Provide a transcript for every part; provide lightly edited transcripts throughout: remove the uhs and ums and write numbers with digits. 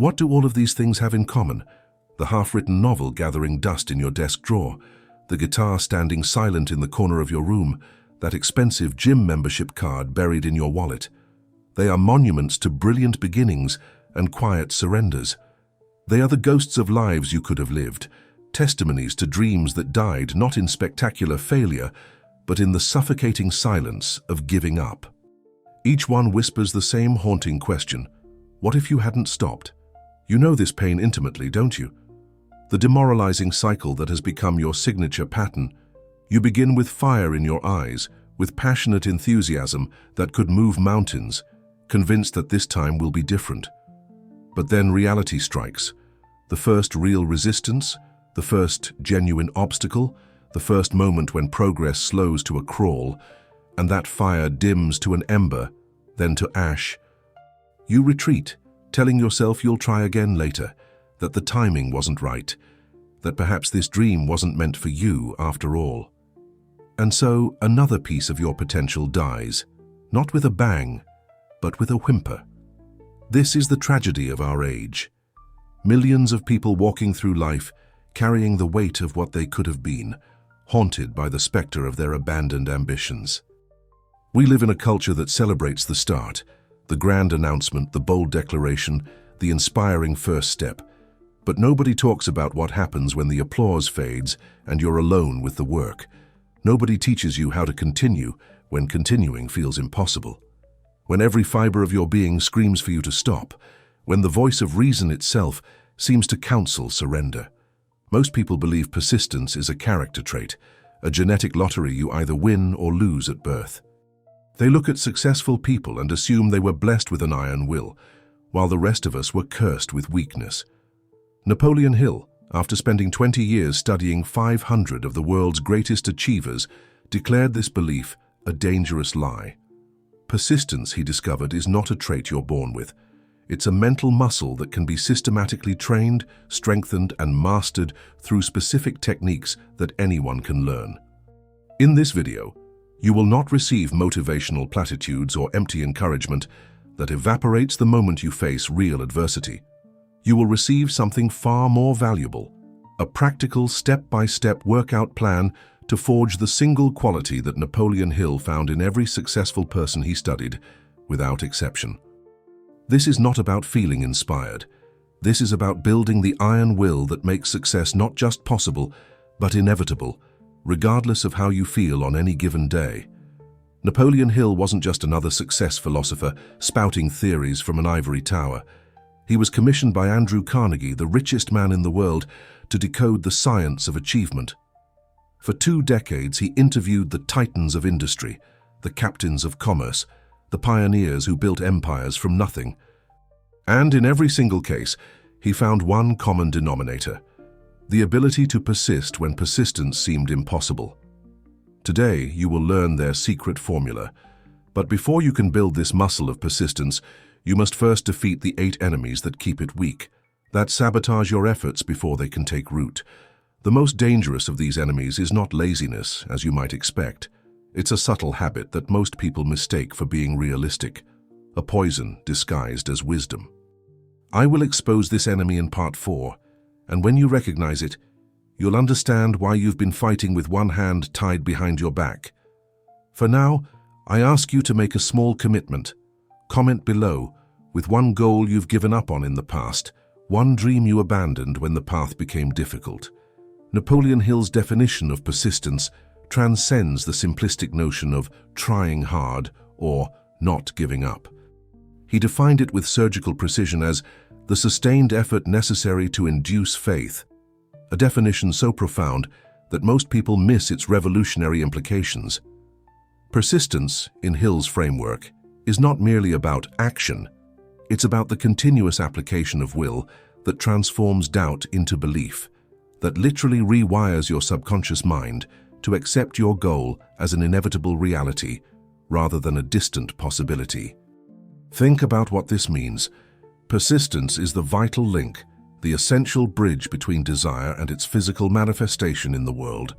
What do all of these things have in common? The half-written novel gathering dust in your desk drawer, the guitar standing silent in the corner of your room, that expensive gym membership card buried in your wallet. They are monuments to brilliant beginnings and quiet surrenders. They are the ghosts of lives you could have lived, testimonies to dreams that died not in spectacular failure, but in the suffocating silence of giving up. Each one whispers the same haunting question: what if you hadn't stopped? You know this pain intimately, don't you? The demoralizing cycle that has become your signature pattern. You begin with fire in your eyes, with passionate enthusiasm that could move mountains, convinced that this time will be different. But then reality strikes. The first real resistance, the first genuine obstacle, the first moment when progress slows to a crawl, and that fire dims to an ember, then to ash. You retreat, telling yourself you'll try again later, that the timing wasn't right, that perhaps this dream wasn't meant for you after all. And so another piece of your potential dies, not with a bang, but with a whimper. This is the tragedy of our age. Millions of people walking through life, carrying the weight of what they could have been, haunted by the specter of their abandoned ambitions. We live in a culture that celebrates the start, the grand announcement, the bold declaration, the inspiring first step. But nobody talks about what happens when the applause fades and you're alone with the work. Nobody teaches you how to continue when continuing feels impossible. When every fiber of your being screams for you to stop, when the voice of reason itself seems to counsel surrender. Most people believe persistence is a character trait, a genetic lottery you either win or lose at birth. They look at successful people and assume they were blessed with an iron will, while the rest of us were cursed with weakness. Napoleon Hill, after spending 20 years studying 500 of the world's greatest achievers, declared this belief a dangerous lie. Persistence, he discovered, is not a trait you're born with. It's a mental muscle that can be systematically trained, strengthened, and mastered through specific techniques that anyone can learn. In this video, you will not receive motivational platitudes or empty encouragement that evaporates the moment you face real adversity. You will receive something far more valuable, a practical step-by-step workout plan to forge the single quality that Napoleon Hill found in every successful person he studied, without exception. This is not about feeling inspired. This is about building the iron will that makes success not just possible, but inevitable, regardless of how you feel on any given day. Napoleon Hill wasn't just another success philosopher spouting theories from an ivory tower. He was commissioned by Andrew Carnegie, the richest man in the world, to decode the science of achievement. For 2 decades, he interviewed the titans of industry, the captains of commerce, the pioneers who built empires from nothing. And in every single case, he found one common denominator: the ability to persist when persistence seemed impossible. Today, you will learn their secret formula. But before you can build this muscle of persistence, you must first defeat the 8 enemies that keep it weak, that sabotage your efforts before they can take root. The most dangerous of these enemies is not laziness, as you might expect. It's a subtle habit that most people mistake for being realistic, a poison disguised as wisdom. I will expose this enemy in part 4, and when you recognize it, you'll understand why you've been fighting with one hand tied behind your back. For now, I ask you to make a small commitment. Comment below with one goal you've given up on in the past, one dream you abandoned when the path became difficult. Napoleon Hill's definition of persistence transcends the simplistic notion of trying hard or not giving up. He defined it with surgical precision as the sustained effort necessary to induce faith, a definition so profound that most people miss its revolutionary implications. Persistence, in Hill's framework, is not merely about action. It's about the continuous application of will that transforms doubt into belief, that literally rewires your subconscious mind to accept your goal as an inevitable reality rather than a distant possibility. Think about what this means. Persistence is the vital link, the essential bridge between desire and its physical manifestation in the world.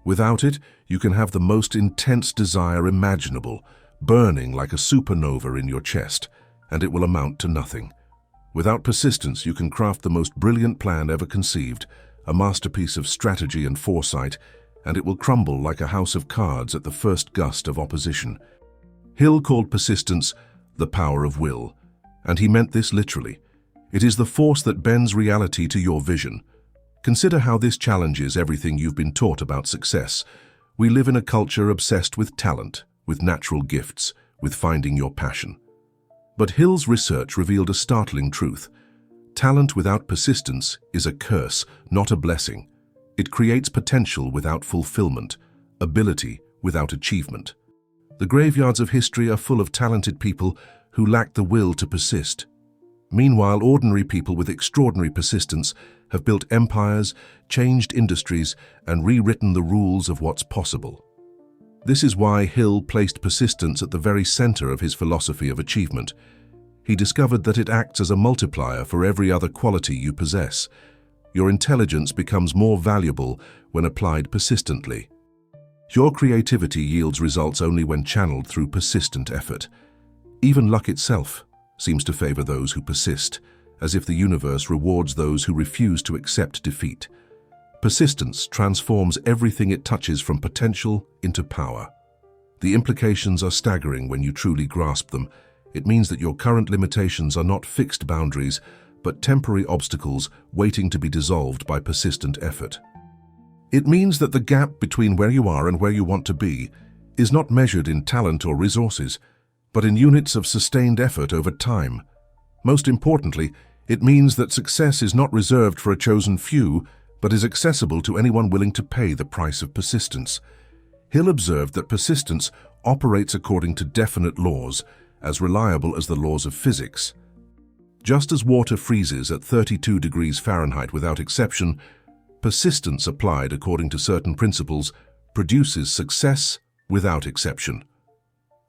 Without it, you can have the most intense desire imaginable, burning like a supernova in your chest, and it will amount to nothing. Without persistence, you can craft the most brilliant plan ever conceived, a masterpiece of strategy and foresight, and it will crumble like a house of cards at the first gust of opposition. Hill called persistence the power of will, and he meant this literally. It is the force that bends reality to your vision. Consider how this challenges everything you've been taught about success. We live in a culture obsessed with talent, with natural gifts, with finding your passion. But Hill's research revealed a startling truth. Talent without persistence is a curse, not a blessing. It creates potential without fulfillment, ability without achievement. The graveyards of history are full of talented people who lack the will to persist. Meanwhile, ordinary people with extraordinary persistence have built empires, changed industries, and rewritten the rules of what's possible. This is why Hill placed persistence at the very center of his philosophy of achievement. He discovered that it acts as a multiplier for every other quality you possess. Your intelligence becomes more valuable when applied persistently. Your creativity yields results only when channeled through persistent effort. Even luck itself seems to favor those who persist, as if the universe rewards those who refuse to accept defeat. Persistence transforms everything it touches from potential into power. The implications are staggering when you truly grasp them. It means that your current limitations are not fixed boundaries, but temporary obstacles waiting to be dissolved by persistent effort. It means that the gap between where you are and where you want to be is not measured in talent or resources, but in units of sustained effort over time. Most importantly, it means that success is not reserved for a chosen few, but is accessible to anyone willing to pay the price of persistence. Hill observed that persistence operates according to definite laws, as reliable as the laws of physics. Just as water freezes at 32 degrees Fahrenheit without exception, persistence applied according to certain principles produces success without exception.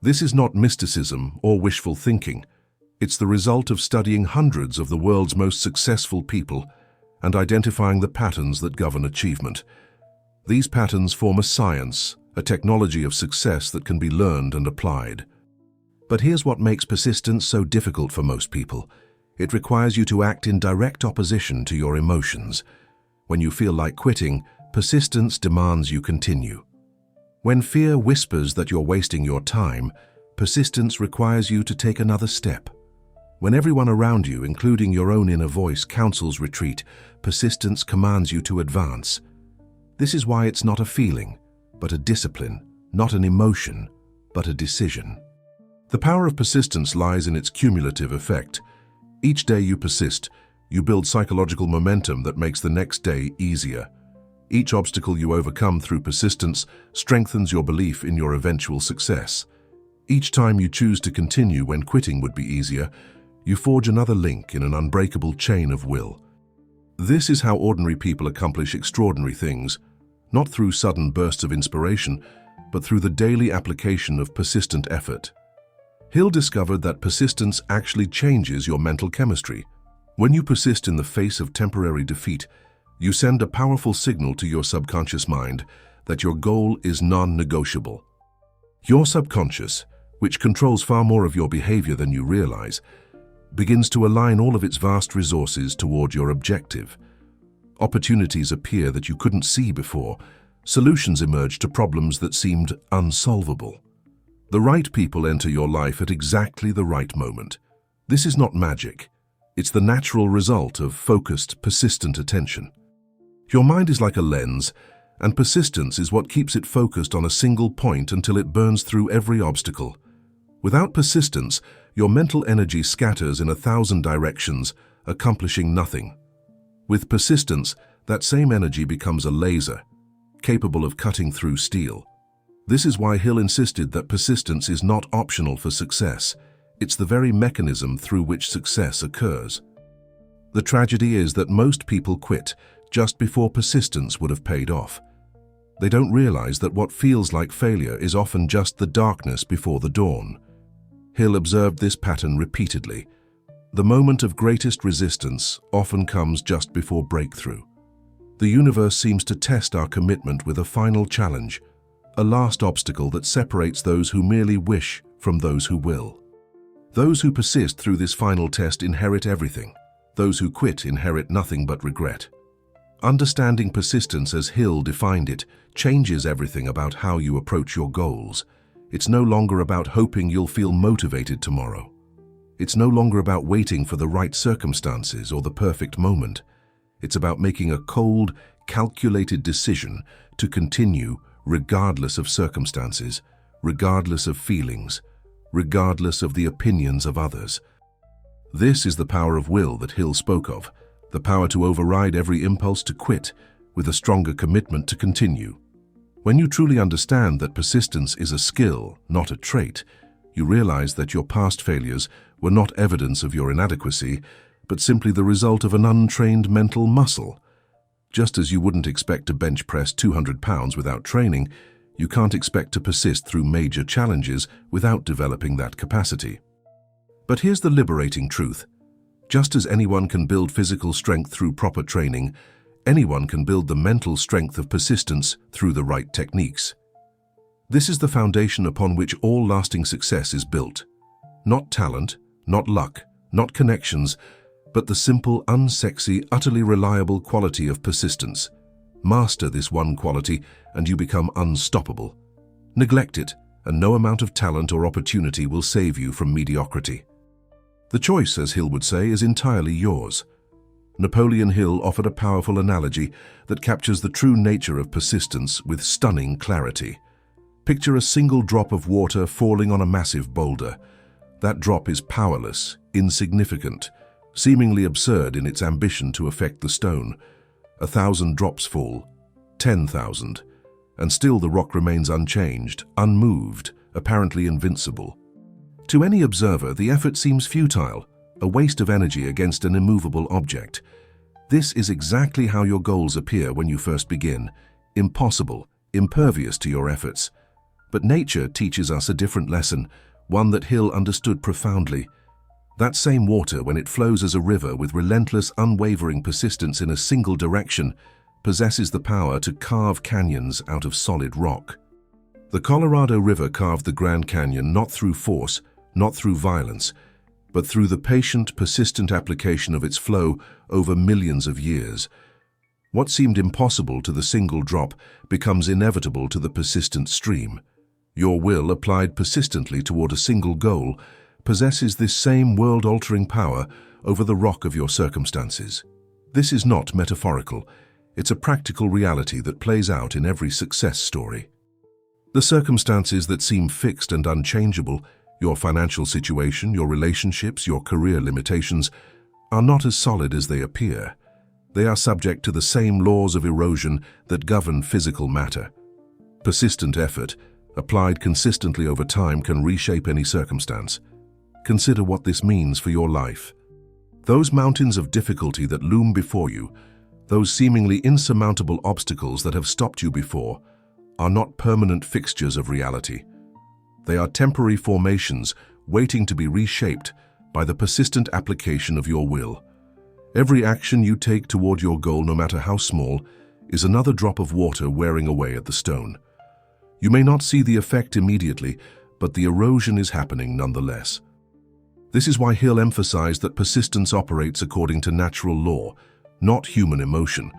This is not mysticism or wishful thinking. It's the result of studying hundreds of the world's most successful people and identifying the patterns that govern achievement. These patterns form a science, a technology of success that can be learned and applied. But here's what makes persistence so difficult for most people. It requires you to act in direct opposition to your emotions. When you feel like quitting, persistence demands you continue. When fear whispers that you're wasting your time, persistence requires you to take another step. When everyone around you, including your own inner voice, counsels retreat, persistence commands you to advance. This is why it's not a feeling, but a discipline, not an emotion, but a decision. The power of persistence lies in its cumulative effect. Each day you persist, you build psychological momentum that makes the next day easier. Each obstacle you overcome through persistence strengthens your belief in your eventual success. Each time you choose to continue when quitting would be easier, you forge another link in an unbreakable chain of will. This is how ordinary people accomplish extraordinary things, not through sudden bursts of inspiration, but through the daily application of persistent effort. Hill discovered that persistence actually changes your mental chemistry. When you persist in the face of temporary defeat, you send a powerful signal to your subconscious mind that your goal is non-negotiable. Your subconscious, which controls far more of your behavior than you realize, begins to align all of its vast resources toward your objective. Opportunities appear that you couldn't see before. Solutions emerge to problems that seemed unsolvable. The right people enter your life at exactly the right moment. This is not magic. It's the natural result of focused, persistent attention. Your mind is like a lens, and persistence is what keeps it focused on a single point until it burns through every obstacle. Without persistence, your mental energy scatters in 1,000 directions, accomplishing nothing. With persistence, that same energy becomes a laser, capable of cutting through steel. This is why Hill insisted that persistence is not optional for success. It's the very mechanism through which success occurs. The tragedy is that most people quit just before persistence would have paid off. They don't realize that what feels like failure is often just the darkness before the dawn. Hill observed this pattern repeatedly. The moment of greatest resistance often comes just before breakthrough. The universe seems to test our commitment with a final challenge, a last obstacle that separates those who merely wish from those who will. Those who persist through this final test inherit everything. Those who quit inherit nothing but regret. Understanding persistence as Hill defined it changes everything about how you approach your goals. It's no longer about hoping you'll feel motivated tomorrow. It's no longer about waiting for the right circumstances or the perfect moment. It's about making a cold, calculated decision to continue regardless of circumstances, regardless of feelings, regardless of the opinions of others. This is the power of will that Hill spoke of, the power to override every impulse to quit with a stronger commitment to continue. When you truly understand that persistence is a skill, not a trait, you realize that your past failures were not evidence of your inadequacy, but simply the result of an untrained mental muscle. Just as you wouldn't expect to bench press 200 pounds without training, you can't expect to persist through major challenges without developing that capacity. But here's the liberating truth. Just as anyone can build physical strength through proper training, anyone can build the mental strength of persistence through the right techniques. This is the foundation upon which all lasting success is built. Not talent, not luck, not connections, but the simple, unsexy, utterly reliable quality of persistence. Master this one quality and you become unstoppable. Neglect it, and no amount of talent or opportunity will save you from mediocrity. The choice, as Hill would say, is entirely yours. Napoleon Hill offered a powerful analogy that captures the true nature of persistence with stunning clarity. Picture a single drop of water falling on a massive boulder. That drop is powerless, insignificant, seemingly absurd in its ambition to affect the stone. 1,000 drops fall, 10,000, and still the rock remains unchanged, unmoved, apparently invincible. To any observer, the effort seems futile, a waste of energy against an immovable object. This is exactly how your goals appear when you first begin: impossible, impervious to your efforts. But nature teaches us a different lesson, one that Hill understood profoundly. That same water, when it flows as a river with relentless, unwavering persistence in a single direction, possesses the power to carve canyons out of solid rock. The Colorado River carved the Grand Canyon not through force, not through violence, but through the patient, persistent application of its flow over millions of years. What seemed impossible to the single drop becomes inevitable to the persistent stream. Your will, applied persistently toward a single goal, possesses this same world-altering power over the rock of your circumstances. This is not metaphorical. It's a practical reality that plays out in every success story. The circumstances that seem fixed and unchangeable, your financial situation, your relationships, your career limitations, are not as solid as they appear. They are subject to the same laws of erosion that govern physical matter. Persistent effort, applied consistently over time, can reshape any circumstance. Consider what this means for your life. Those mountains of difficulty that loom before you, those seemingly insurmountable obstacles that have stopped you before, are not permanent fixtures of reality. They are temporary formations waiting to be reshaped by the persistent application of your will. Every action you take toward your goal, no matter how small, is another drop of water wearing away at the stone. You may not see the effect immediately, but the erosion is happening nonetheless. This is why Hill emphasized that persistence operates according to natural law, not human emotion.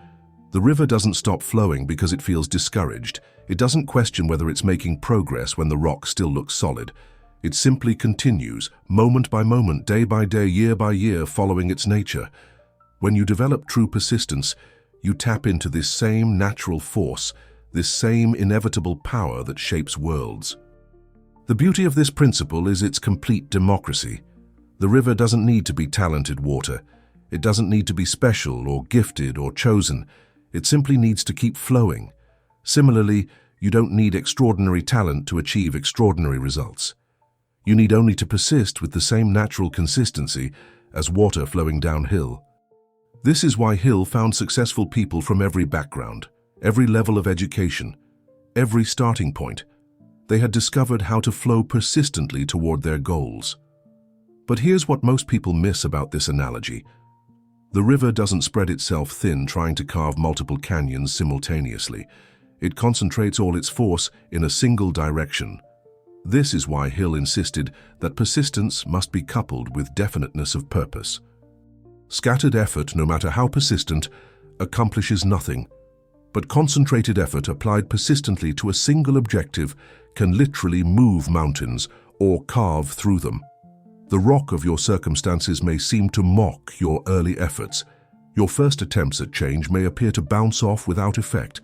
The river doesn't stop flowing because it feels discouraged. It doesn't question whether it's making progress when the rock still looks solid. It simply continues, moment by moment, day by day, year by year, following its nature. When you develop true persistence, you tap into this same natural force, this same inevitable power that shapes worlds. The beauty of this principle is its complete democracy. The river doesn't need to be talented water. It doesn't need to be special or gifted or chosen. It simply needs to keep flowing. Similarly, you don't need extraordinary talent to achieve extraordinary results. You need only to persist with the same natural consistency as water flowing downhill. This is why Hill found successful people from every background, every level of education, every starting point. They had discovered how to flow persistently toward their goals. But here's what most people miss about this analogy. The river doesn't spread itself thin trying to carve multiple canyons simultaneously. It concentrates all its force in a single direction. This is why Hill insisted that persistence must be coupled with definiteness of purpose. Scattered effort, no matter how persistent, accomplishes nothing, but concentrated effort applied persistently to a single objective can literally move mountains or carve through them. The rock of your circumstances may seem to mock your early efforts. Your first attempts at change may appear to bounce off without effect,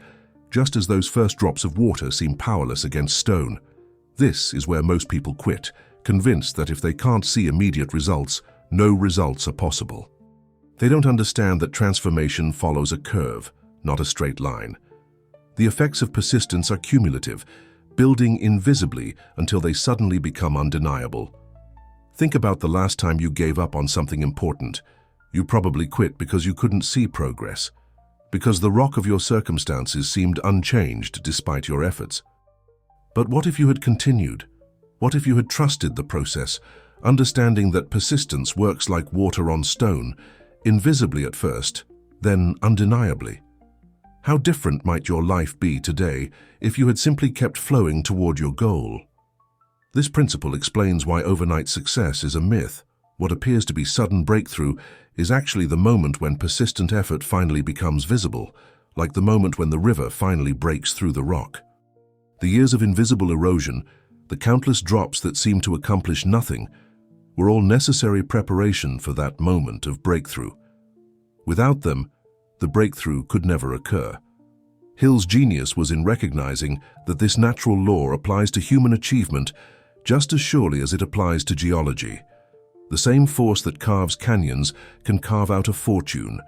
just as those first drops of water seem powerless against stone. This is where most people quit, convinced that if they can't see immediate results, no results are possible. They don't understand that transformation follows a curve, not a straight line. The effects of persistence are cumulative, building invisibly until they suddenly become undeniable. Think about the last time you gave up on something important. You probably quit because you couldn't see progress, because the rock of your circumstances seemed unchanged despite your efforts. But what if you had continued? What if you had trusted the process, understanding that persistence works like water on stone, invisibly at first, then undeniably? How different might your life be today if you had simply kept flowing toward your goal? This principle explains why overnight success is a myth. What appears to be sudden breakthrough is actually the moment when persistent effort finally becomes visible, like the moment when the river finally breaks through the rock. The years of invisible erosion, the countless drops that seem to accomplish nothing, were all necessary preparation for that moment of breakthrough. Without them, the breakthrough could never occur. Hill's genius was in recognizing that this natural law applies to human achievement just as surely as it applies to geology. The same force that carves canyons can carve out a fortune.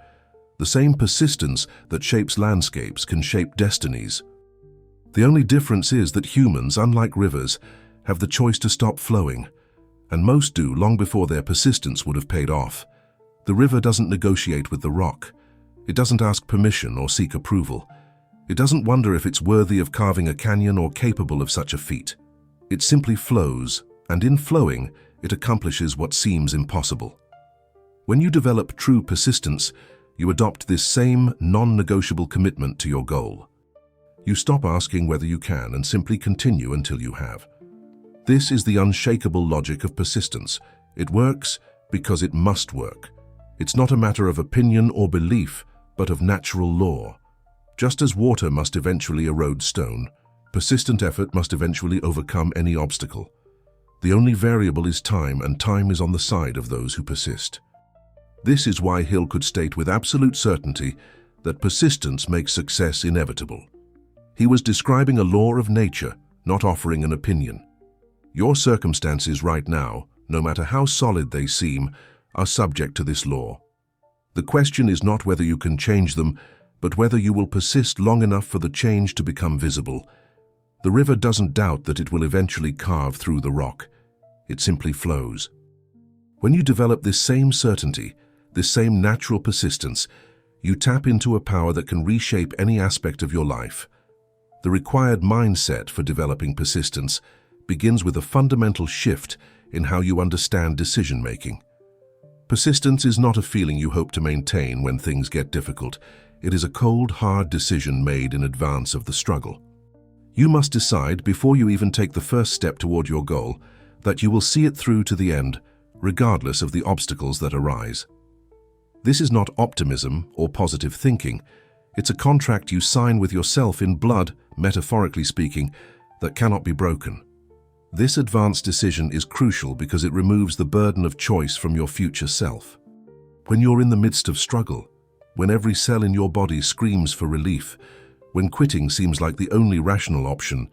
The same persistence that shapes landscapes can shape destinies. The only difference is that humans, unlike rivers, have the choice to stop flowing, and most do long before their persistence would have paid off. The river doesn't negotiate with the rock. It doesn't ask permission or seek approval. It doesn't wonder if it's worthy of carving a canyon or capable of such a feat. It simply flows, and in flowing, it accomplishes what seems impossible. When you develop true persistence, you adopt this same non-negotiable commitment to your goal. You stop asking whether you can and simply continue until you have. This is the unshakable logic of persistence. It works because it must work. It's not a matter of opinion or belief, but of natural law. Just as water must eventually erode stone, persistent effort must eventually overcome any obstacle. The only variable is time, and time is on the side of those who persist. This is why Hill could state with absolute certainty that persistence makes success inevitable. He was describing a law of nature, not offering an opinion. Your circumstances right now, no matter how solid they seem, are subject to this law. The question is not whether you can change them, but whether you will persist long enough for the change to become visible. The river doesn't doubt that it will eventually carve through the rock. It simply flows. When you develop this same certainty, this same natural persistence, you tap into a power that can reshape any aspect of your life. The required mindset for developing persistence begins with a fundamental shift in how you understand decision-making. Persistence is not a feeling you hope to maintain when things get difficult. It is a cold, hard decision made in advance of the struggle. You must decide, before you even take the first step toward your goal, that you will see it through to the end, regardless of the obstacles that arise. This is not optimism or positive thinking. It's a contract you sign with yourself in blood, metaphorically speaking, that cannot be broken. This advanced decision is crucial because it removes the burden of choice from your future self. When you're in the midst of struggle, when every cell in your body screams for relief, when quitting seems like the only rational option,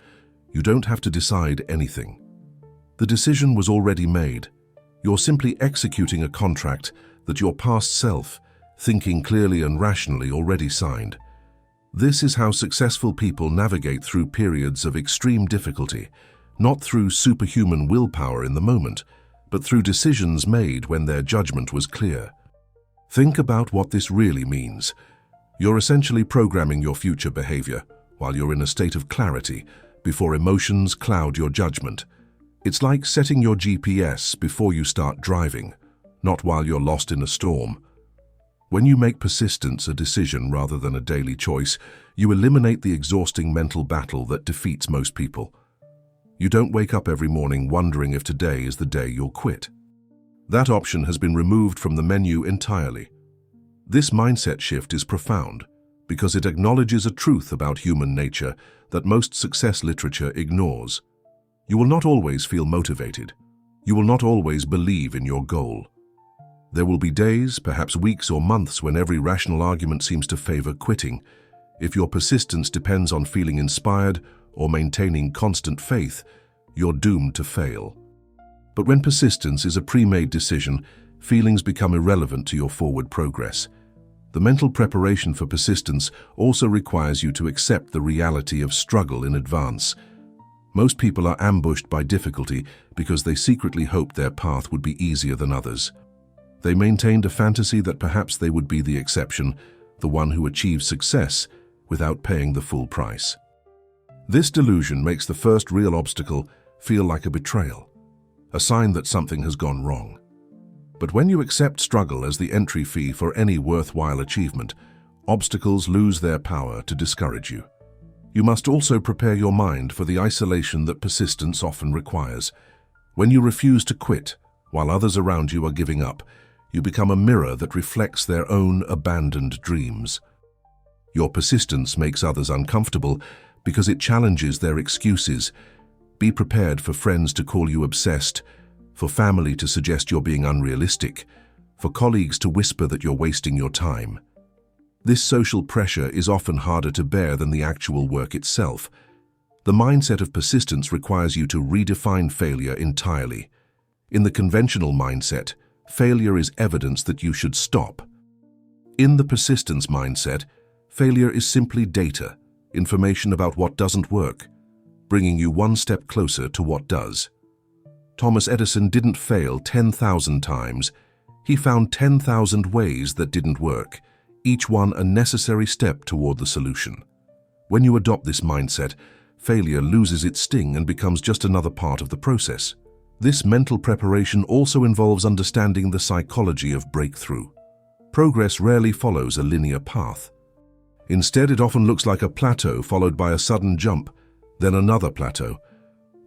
you don't have to decide anything. The decision was already made. You're simply executing a contract that your past self, thinking clearly and rationally, already signed. This is how successful people navigate through periods of extreme difficulty, not through superhuman willpower in the moment, but through decisions made when their judgment was clear. Think about what this really means. You're essentially programming your future behavior while you're in a state of clarity, before emotions cloud your judgment. It's like setting your GPS before you start driving, not while you're lost in a storm. When you make persistence a decision rather than a daily choice, you eliminate the exhausting mental battle that defeats most people. You don't wake up every morning wondering if today is the day you'll quit. That option has been removed from the menu entirely. This mindset shift is profound because it acknowledges a truth about human nature that most success literature ignores. You will not always feel motivated. You will not always believe in your goal. There will be days, perhaps weeks or months, when every rational argument seems to favor quitting. If your persistence depends on feeling inspired or maintaining constant faith, you're doomed to fail. But when persistence is a pre-made decision, feelings become irrelevant to your forward progress. The mental preparation for persistence also requires you to accept the reality of struggle in advance. Most people are ambushed by difficulty because they secretly hoped their path would be easier than others. They maintained a fantasy that perhaps they would be the exception, the one who achieved success without paying the full price. This delusion makes the first real obstacle feel like a betrayal, a sign that something has gone wrong. But when you accept struggle as the entry fee for any worthwhile achievement, obstacles lose their power to discourage you. You must also prepare your mind for the isolation that persistence often requires. When you refuse to quit, while others around you are giving up, you become a mirror that reflects their own abandoned dreams. Your persistence makes others uncomfortable because it challenges their excuses. Be prepared for friends to call you obsessed, for family to suggest you're being unrealistic, for colleagues to whisper that you're wasting your time. This social pressure is often harder to bear than the actual work itself. The mindset of persistence requires you to redefine failure entirely. In the conventional mindset, failure is evidence that you should stop. In the persistence mindset, failure is simply data, information about what doesn't work, bringing you one step closer to what does. Thomas Edison didn't fail 10,000 times. He found 10,000 ways that didn't work, each one a necessary step toward the solution. When you adopt this mindset, failure loses its sting and becomes just another part of the process. This mental preparation also involves understanding the psychology of breakthrough. Progress rarely follows a linear path. Instead, it often looks like a plateau followed by a sudden jump, then another plateau.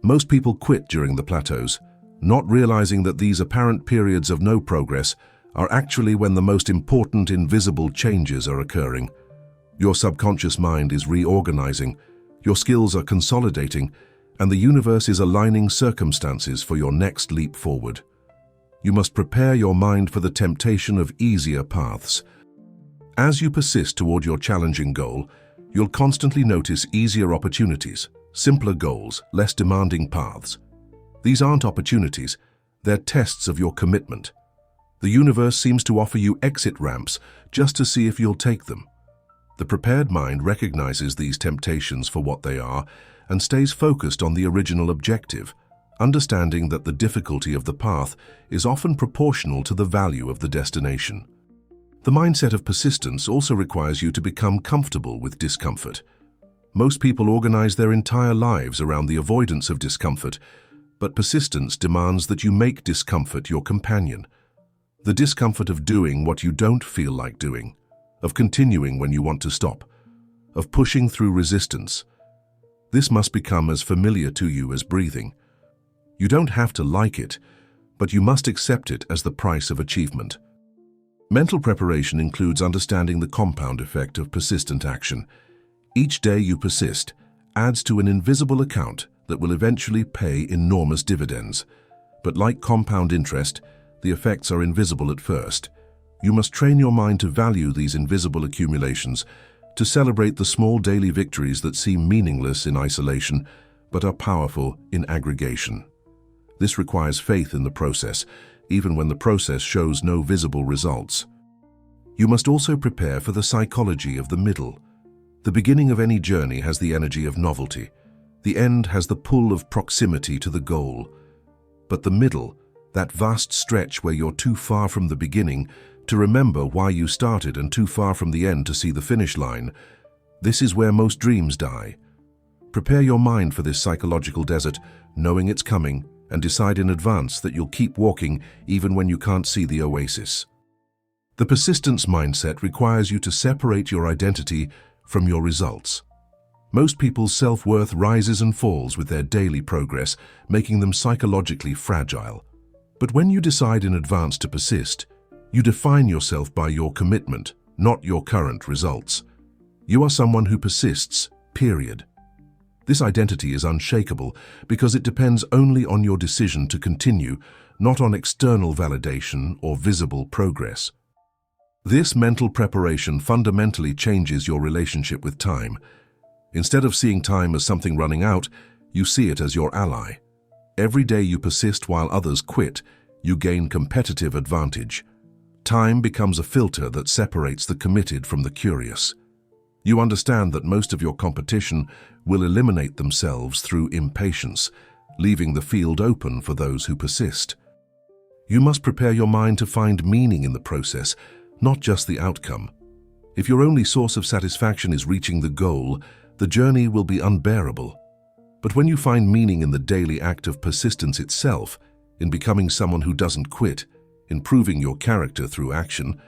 Most people quit during the plateaus, not realizing that these apparent periods of no progress are actually when the most important invisible changes are occurring. Your subconscious mind is reorganizing, your skills are consolidating, and the universe is aligning circumstances for your next leap forward. You must prepare your mind for the temptation of easier paths. As you persist toward your challenging goal, you'll constantly notice easier opportunities, simpler goals, less demanding paths. These aren't opportunities, they're tests of your commitment. The universe seems to offer you exit ramps just to see if you'll take them. The prepared mind recognizes these temptations for what they are and stays focused on the original objective, understanding that the difficulty of the path is often proportional to the value of the destination. The mindset of persistence also requires you to become comfortable with discomfort. Most people organize their entire lives around the avoidance of discomfort, but persistence demands that you make discomfort your companion. The discomfort of doing what you don't feel like doing, of continuing when you want to stop, of pushing through resistance. This must become as familiar to you as breathing. You don't have to like it, but you must accept it as the price of achievement. Mental preparation includes understanding the compound effect of persistent action. Each day you persist adds to an invisible account that will eventually pay enormous dividends. But like compound interest, the effects are invisible at first. You must train your mind to value these invisible accumulations, to celebrate the small daily victories that seem meaningless in isolation, but are powerful in aggregation. This requires faith in the process, even when the process shows no visible results. You must also prepare for the psychology of the middle. The beginning of any journey has the energy of novelty. The end has the pull of proximity to the goal. But the middle, that vast stretch where you're too far from the beginning to remember why you started and too far from the end to see the finish line, this is where most dreams die. Prepare your mind for this psychological desert, knowing it's coming, and decide in advance that you'll keep walking even when you can't see the oasis. The persistence mindset requires you to separate your identity from your results. Most people's self-worth rises and falls with their daily progress, making them psychologically fragile. But when you decide in advance to persist, you define yourself by your commitment, not your current results. You are someone who persists, period. This identity is unshakable because it depends only on your decision to continue, not on external validation or visible progress. This mental preparation fundamentally changes your relationship with time. Instead of seeing time as something running out, you see it as your ally. Every day you persist while others quit, you gain competitive advantage. Time becomes a filter that separates the committed from the curious. You understand that most of your competition will eliminate themselves through impatience, leaving the field open for those who persist. You must prepare your mind to find meaning in the process, not just the outcome. If your only source of satisfaction is reaching the goal, the journey will be unbearable. But when you find meaning in the daily act of persistence itself, in becoming someone who doesn't quit, improving your character through action,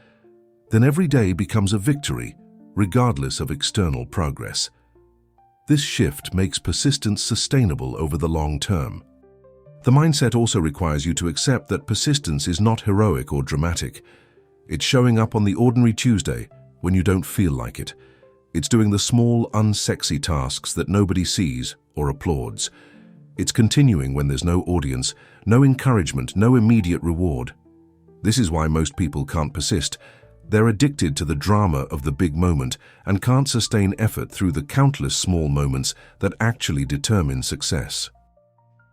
then every day becomes a victory, regardless of external progress. This shift makes persistence sustainable over the long term. The mindset also requires you to accept that persistence is not heroic or dramatic. It's showing up on the ordinary Tuesday when you don't feel like it. It's doing the small, unsexy tasks that nobody sees or applauds. It's continuing when there's no audience, no encouragement, no immediate reward. This is why most people can't persist. They're addicted to the drama of the big moment and can't sustain effort through the countless small moments that actually determine success.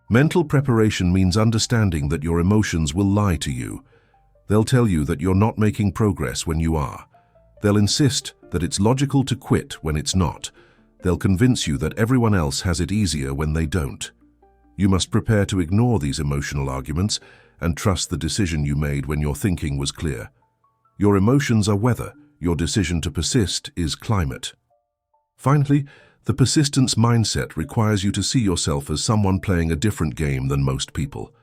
Mental preparation means understanding that your emotions will lie to you. They'll tell you that you're not making progress when you are. They'll insist that it's logical to quit when it's not. They'll convince you that everyone else has it easier when they don't. You must prepare to ignore these emotional arguments and trust the decision you made when your thinking was clear. Your emotions are weather, your decision to persist is climate. Finally, the persistence mindset requires you to see yourself as someone playing a different game than most people.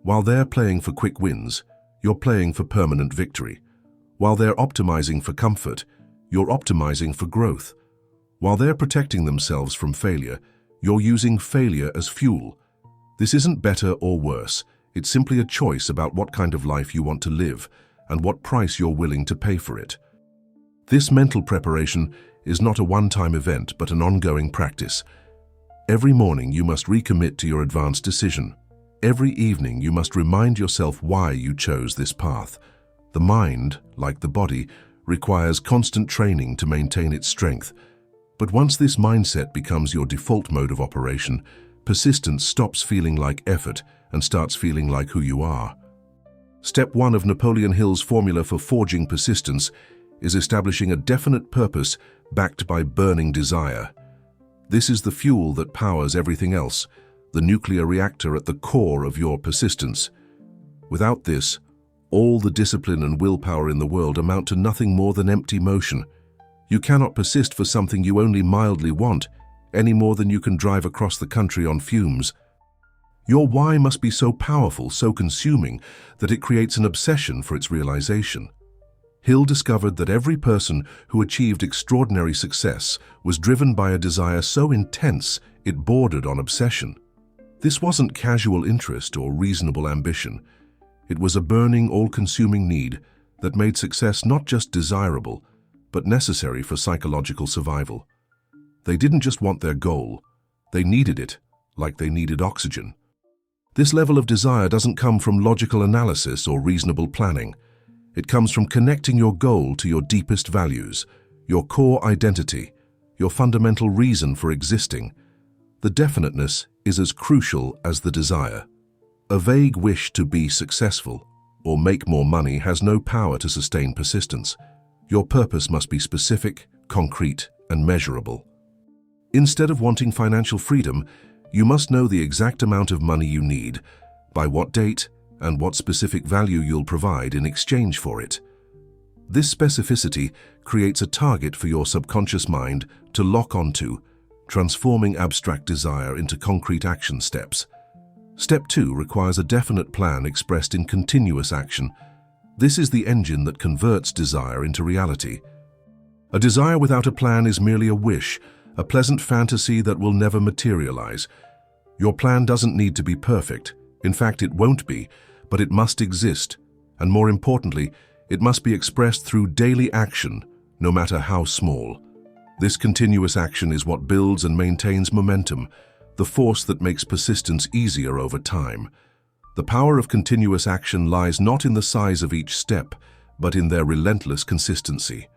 While they're playing for quick wins, you're playing for permanent victory. While they're optimizing for comfort, you're optimizing for growth. While they're protecting themselves from failure, you're using failure as fuel. This isn't better or worse. It's simply a choice about what kind of life you want to live and what price you're willing to pay for it. This mental preparation is not a one-time event, but an ongoing practice. Every morning you must recommit to your advanced decision. Every evening you must remind yourself why you chose this path. The mind, like the body, requires constant training to maintain its strength. But once this mindset becomes your default mode of operation, persistence stops feeling like effort and starts feeling like who you are. Step 1 of Napoleon Hill's formula for forging persistence is establishing a definite purpose backed by burning desire. This is the fuel that powers everything else, the nuclear reactor at the core of your persistence. Without this, all the discipline and willpower in the world amount to nothing more than empty motion. You cannot persist for something you only mildly want, any more than you can drive across the country on fumes. Your why must be so powerful, so consuming, that it creates an obsession for its realization. Hill discovered that every person who achieved extraordinary success was driven by a desire so intense it bordered on obsession. This wasn't casual interest or reasonable ambition. It was a burning, all-consuming need that made success not just desirable, but necessary for psychological survival. They didn't just want their goal, they needed it, like they needed oxygen. This level of desire doesn't come from logical analysis or reasonable planning. It comes from connecting your goal to your deepest values, your core identity, your fundamental reason for existing. The definiteness is as crucial as the desire. A vague wish to be successful or make more money has no power to sustain persistence. Your purpose must be specific, concrete, and measurable. Instead of wanting financial freedom, you must know the exact amount of money you need, by what date, and what specific value you'll provide in exchange for it. This specificity creates a target for your subconscious mind to lock onto, transforming abstract desire into concrete action steps. Step 2 requires a definite plan expressed in continuous action. This is the engine that converts desire into reality. A desire without a plan is merely a wish, a pleasant fantasy that will never materialize. Your plan doesn't need to be perfect. In fact, it won't be, but it must exist. And more importantly, it must be expressed through daily action, no matter how small. This continuous action is what builds and maintains momentum, the force that makes persistence easier over time. The power of continuous action lies not in the size of each step, but in their relentless consistency.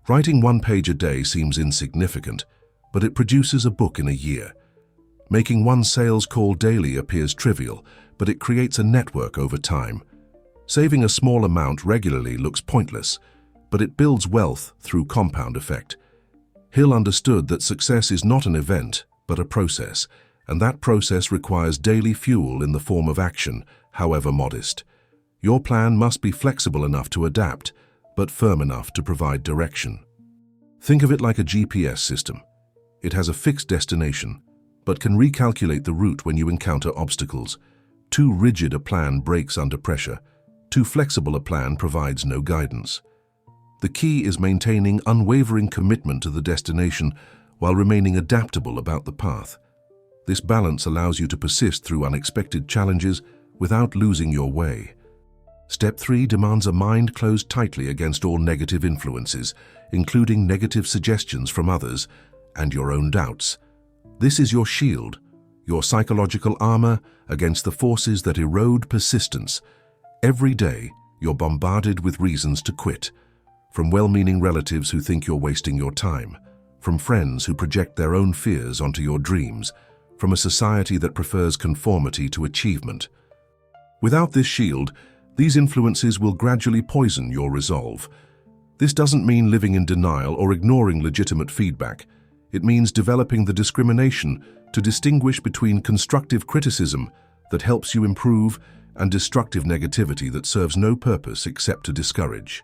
Writing 1 page a day seems insignificant, but it produces a book in a year. Making 1 sales call daily appears trivial, but it creates a network over time. Saving a small amount regularly looks pointless, but it builds wealth through compound effect. Hill understood that success is not an event, but a process, and that process requires daily fuel in the form of action, however modest. Your plan must be flexible enough to adapt, but firm enough to provide direction. Think of it like a GPS system. It has a fixed destination, but can recalculate the route when you encounter obstacles. Too rigid a plan breaks under pressure. Too flexible a plan provides no guidance. The key is maintaining unwavering commitment to the destination while remaining adaptable about the path. This balance allows you to persist through unexpected challenges without losing your way. Step 3 demands a mind closed tightly against all negative influences, including negative suggestions from others and your own doubts. This is your shield, your psychological armor against the forces that erode persistence. Every day, you're bombarded with reasons to quit, from well-meaning relatives who think you're wasting your time, from friends who project their own fears onto your dreams, from a society that prefers conformity to achievement. Without this shield, these influences will gradually poison your resolve. This doesn't mean living in denial or ignoring legitimate feedback. It means developing the discrimination to distinguish between constructive criticism that helps you improve and destructive negativity that serves no purpose except to discourage.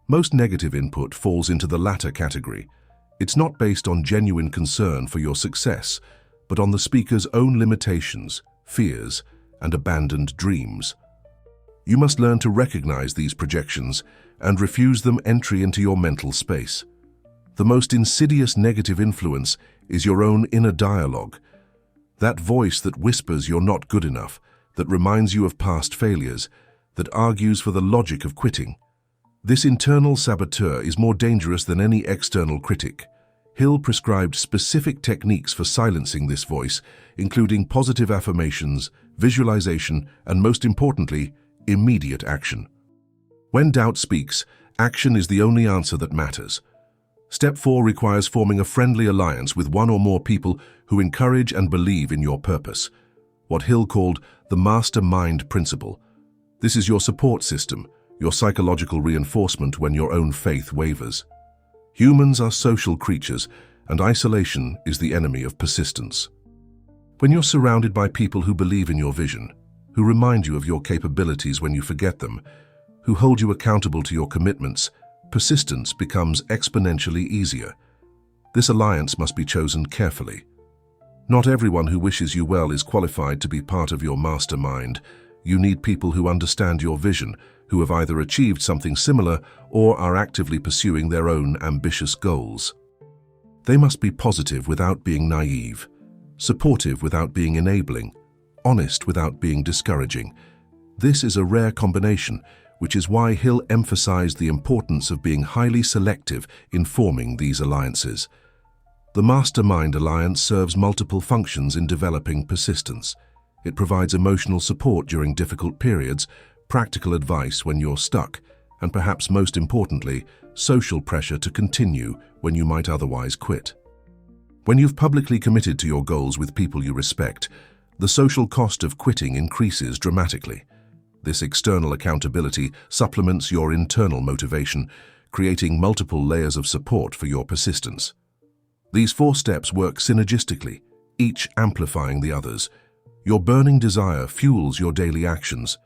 Most negative input falls into the latter category. It's not based on genuine concern for your success, but on the speaker's own limitations, fears, and abandoned dreams. You must learn to recognize these projections and refuse them entry into your mental space. The most insidious negative influence is your own inner dialogue, that voice that whispers you're not good enough, that reminds you of past failures, that argues for the logic of quitting. This internal saboteur is more dangerous than any external critic. Hill prescribed specific techniques for silencing this voice, including positive affirmations, visualization, and most importantly, immediate action. When doubt speaks, action is the only answer that matters. Step 4 requires forming a friendly alliance with 1 or more people who encourage and believe in your purpose, what Hill called the mastermind principle. This is your support system, your psychological reinforcement when your own faith wavers. Humans are social creatures, and isolation is the enemy of persistence. When you're surrounded by people who believe in your vision, who remind you of your capabilities when you forget them, who hold you accountable to your commitments, persistence becomes exponentially easier. This alliance must be chosen carefully. Not everyone who wishes you well is qualified to be part of your mastermind. You need people who understand your vision, who have either achieved something similar or are actively pursuing their own ambitious goals. They must be positive without being naive, supportive without being enabling, honest without being discouraging. This is a rare combination, which is why Hill emphasized the importance of being highly selective in forming these alliances. The Mastermind Alliance serves multiple functions in developing persistence. It provides emotional support during difficult periods, practical advice when you're stuck, and perhaps most importantly, social pressure to continue when you might otherwise quit. When you've publicly committed to your goals with people you respect, the social cost of quitting increases dramatically. This external accountability supplements your internal motivation, creating multiple layers of support for your persistence. These 4 steps work synergistically, each amplifying the others. Your burning desire fuels your daily actions.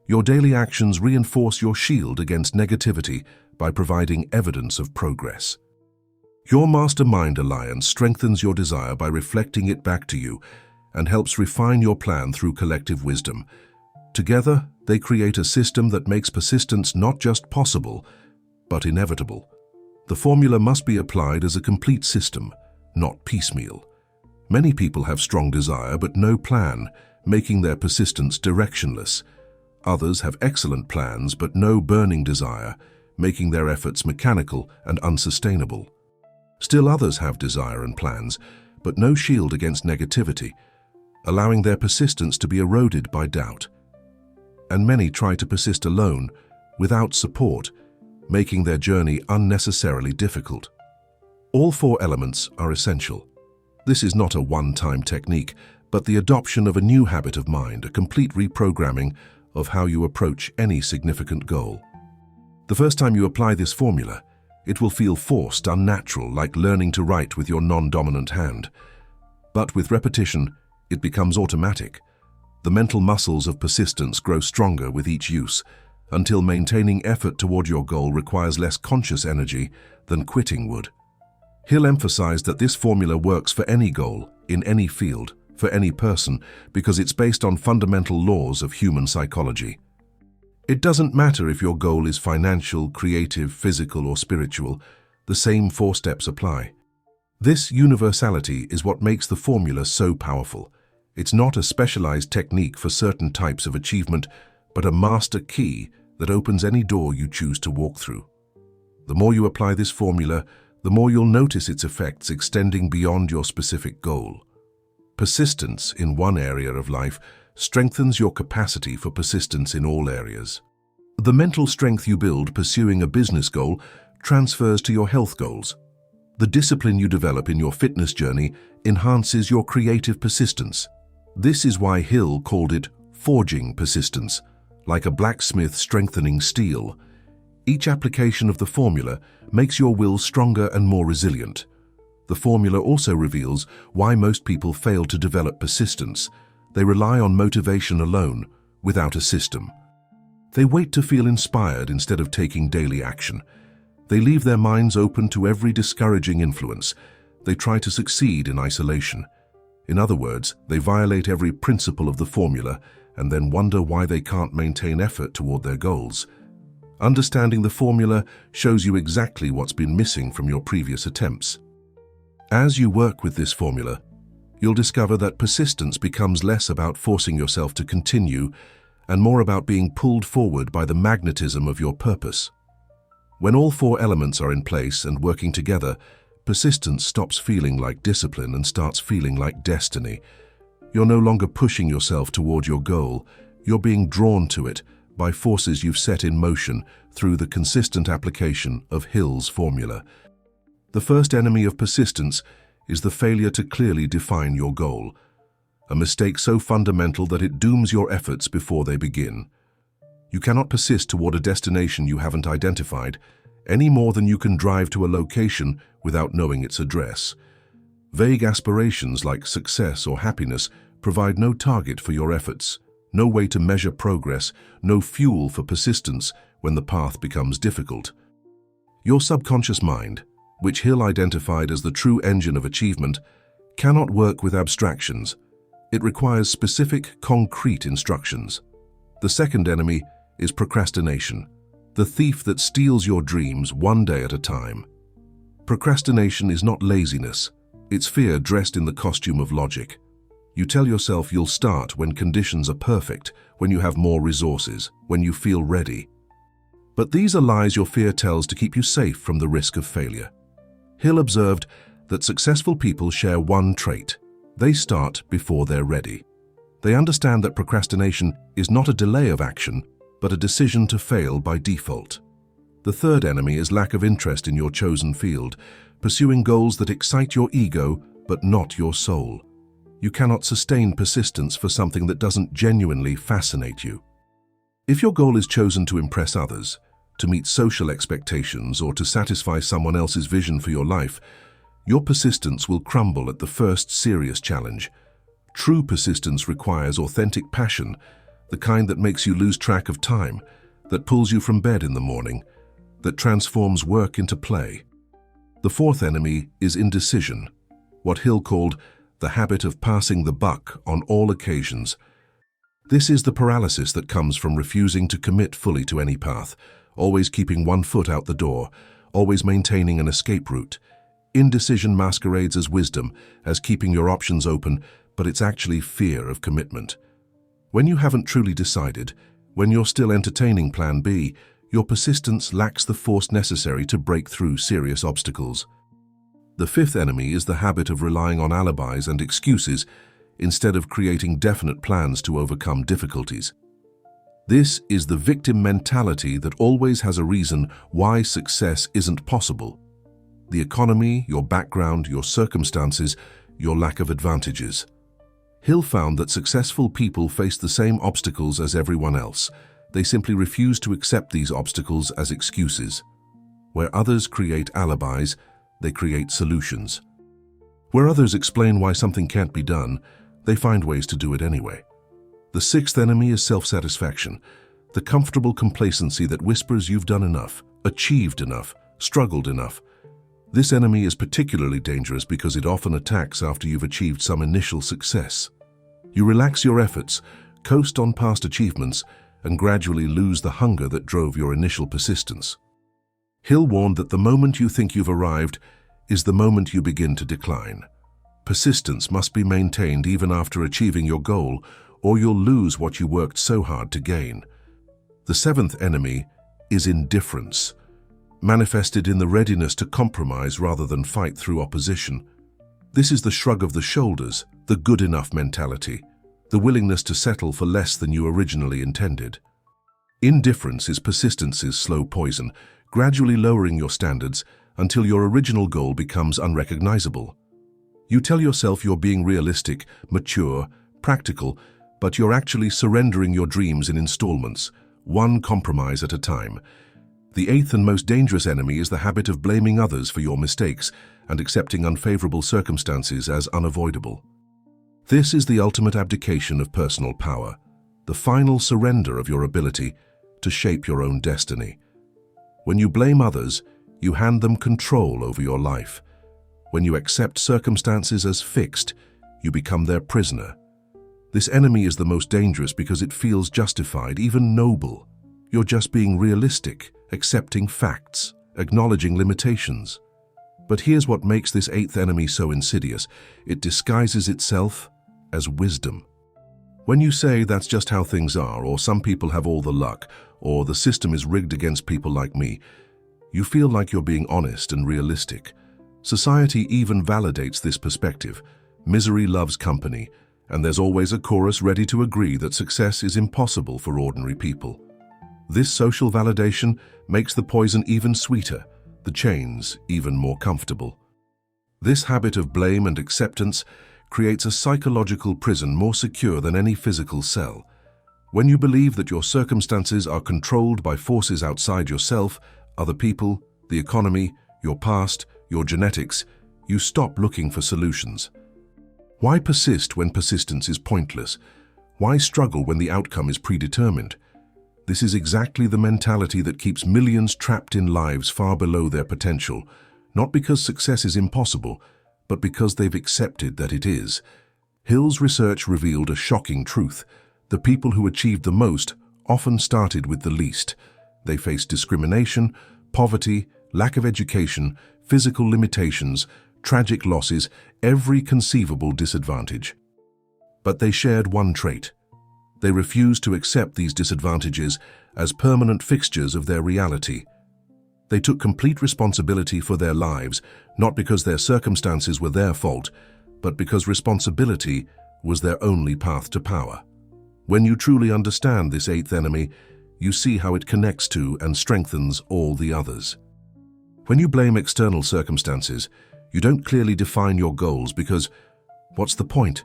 Your daily actions reinforce your shield against negativity by providing evidence of progress. Your Mastermind Alliance strengthens your desire by reflecting it back to you and helps refine your plan through collective wisdom. Together, they create a system that makes persistence not just possible, but inevitable. The formula must be applied as a complete system, not piecemeal. Many people have strong desire but no plan, making their persistence directionless. Others have excellent plans but no burning desire, making their efforts mechanical and unsustainable. Still others have desire and plans, but no shield against negativity, allowing their persistence to be eroded by doubt. And many try to persist alone, without support, making their journey unnecessarily difficult. All four elements are essential. This is not a one-time technique, but the adoption of a new habit of mind, a complete reprogramming of how you approach any significant goal. The first time you apply this formula, it will feel forced, unnatural, like learning to write with your non-dominant hand. But with repetition, it becomes automatic. The mental muscles of persistence grow stronger with each use, until maintaining effort toward your goal requires less conscious energy than quitting would. Hill emphasized that this formula works for any goal, in any field, for any person, because it's based on fundamental laws of human psychology. It doesn't matter if your goal is financial, creative, physical, or spiritual, the same four steps apply. This universality is what makes the formula so powerful. It's not a specialized technique for certain types of achievement, but a master key that opens any door you choose to walk through. The more you apply this formula, the more you'll notice its effects extending beyond your specific goal. Persistence in one area of life strengthens your capacity for persistence in all areas. The mental strength you build pursuing a business goal transfers to your health goals. The discipline you develop in your fitness journey enhances your creative persistence. This is why Hill called it forging persistence, like a blacksmith strengthening steel. Each application of the formula makes your will stronger and more resilient. The formula also reveals why most people fail to develop persistence. They rely on motivation alone, without a system. They wait to feel inspired instead of taking daily action. They leave their minds open to every discouraging influence. They try to succeed in isolation. In other words, they violate every principle of the formula and then wonder why they can't maintain effort toward their goals. Understanding the formula shows you exactly what's been missing from your previous attempts. As you work with this formula, you'll discover that persistence becomes less about forcing yourself to continue and more about being pulled forward by the magnetism of your purpose. When all four elements are in place and working together, persistence stops feeling like discipline and starts feeling like destiny. You're no longer pushing yourself toward your goal, you're being drawn to it by forces you've set in motion through the consistent application of Hill's formula. The first enemy of persistence is the failure to clearly define your goal, a mistake so fundamental that it dooms your efforts before they begin. You cannot persist toward a destination you haven't identified, any more than you can drive to a location without knowing its address. Vague aspirations like success or happiness provide no target for your efforts, no way to measure progress, no fuel for persistence when the path becomes difficult. Your subconscious mind, which Hill identified as the true engine of achievement, cannot work with abstractions. It requires specific, concrete instructions. The second enemy is procrastination, the thief that steals your dreams one day at a time. Procrastination is not laziness, it's fear dressed in the costume of logic. You tell yourself you'll start when conditions are perfect, when you have more resources, when you feel ready. But these are lies your fear tells to keep you safe from the risk of failure. Hill observed that successful people share one trait: they start before they're ready. They understand that procrastination is not a delay of action, but a decision to fail by default. The third enemy is lack of interest in your chosen field, pursuing goals that excite your ego but not your soul. You cannot sustain persistence for something that doesn't genuinely fascinate you. If your goal is chosen to impress others, to meet social expectations, or to satisfy someone else's vision for your life, your persistence will crumble at the first serious challenge. True persistence requires authentic passion, the kind that makes you lose track of time, that pulls you from bed in the morning, that transforms work into play. The fourth enemy is indecision, what Hill called the habit of passing the buck on all occasions. This is the paralysis that comes from refusing to commit fully to any path, always keeping one foot out the door, always maintaining an escape route. Indecision masquerades as wisdom, as keeping your options open, but it's actually fear of commitment. When you haven't truly decided, when you're still entertaining Plan B, your persistence lacks the force necessary to break through serious obstacles. The fifth enemy is the habit of relying on alibis and excuses instead of creating definite plans to overcome difficulties. This is the victim mentality that always has a reason why success isn't possible. The economy, your background, your circumstances, your lack of advantages. Hill found that successful people face the same obstacles as everyone else. They simply refuse to accept these obstacles as excuses. Where others create alibis, they create solutions. Where others explain why something can't be done, they find ways to do it anyway. The sixth enemy is self-satisfaction, the comfortable complacency that whispers you've done enough, achieved enough, struggled enough. This enemy is particularly dangerous because it often attacks after you've achieved some initial success. You relax your efforts, coast on past achievements, and gradually lose the hunger that drove your initial persistence. Hill warned that the moment you think you've arrived is the moment you begin to decline. Persistence must be maintained even after achieving your goal, or you'll lose what you worked so hard to gain. The seventh enemy is indifference, manifested in the readiness to compromise rather than fight through opposition. This is the shrug of the shoulders, the good enough mentality, the willingness to settle for less than you originally intended. Indifference is persistence's slow poison, gradually lowering your standards until your original goal becomes unrecognizable. You tell yourself you're being realistic, mature, practical, but you're actually surrendering your dreams in installments, one compromise at a time. The eighth and most dangerous enemy is the habit of blaming others for your mistakes and accepting unfavorable circumstances as unavoidable. This is the ultimate abdication of personal power, the final surrender of your ability to shape your own destiny. When you blame others, you hand them control over your life. When you accept circumstances as fixed, you become their prisoner. This enemy is the most dangerous because it feels justified, even noble. You're just being realistic, accepting facts, acknowledging limitations. But here's what makes this eighth enemy so insidious. It disguises itself as wisdom. When you say that's just how things are, or some people have all the luck, or the system is rigged against people like me, you feel like you're being honest and realistic. Society even validates this perspective. Misery loves company, and there's always a chorus ready to agree that success is impossible for ordinary people. This social validation makes the poison even sweeter, the chains even more comfortable. This habit of blame and acceptance creates a psychological prison more secure than any physical cell. When you believe that your circumstances are controlled by forces outside yourself, other people, the economy, your past, your genetics, you stop looking for solutions. Why persist when persistence is pointless? Why struggle when the outcome is predetermined? This is exactly the mentality that keeps millions trapped in lives far below their potential, not because success is impossible, but because they've accepted that it is. Hill's research revealed a shocking truth. The people who achieved the most often started with the least. They faced discrimination, poverty, lack of education, physical limitations, tragic losses, every conceivable disadvantage. But they shared one trait. They refused to accept these disadvantages as permanent fixtures of their reality. They took complete responsibility for their lives, not because their circumstances were their fault, but because responsibility was their only path to power. When you truly understand this eighth enemy, you see how it connects to and strengthens all the others. When you blame external circumstances, you don't clearly define your goals because, what's the point?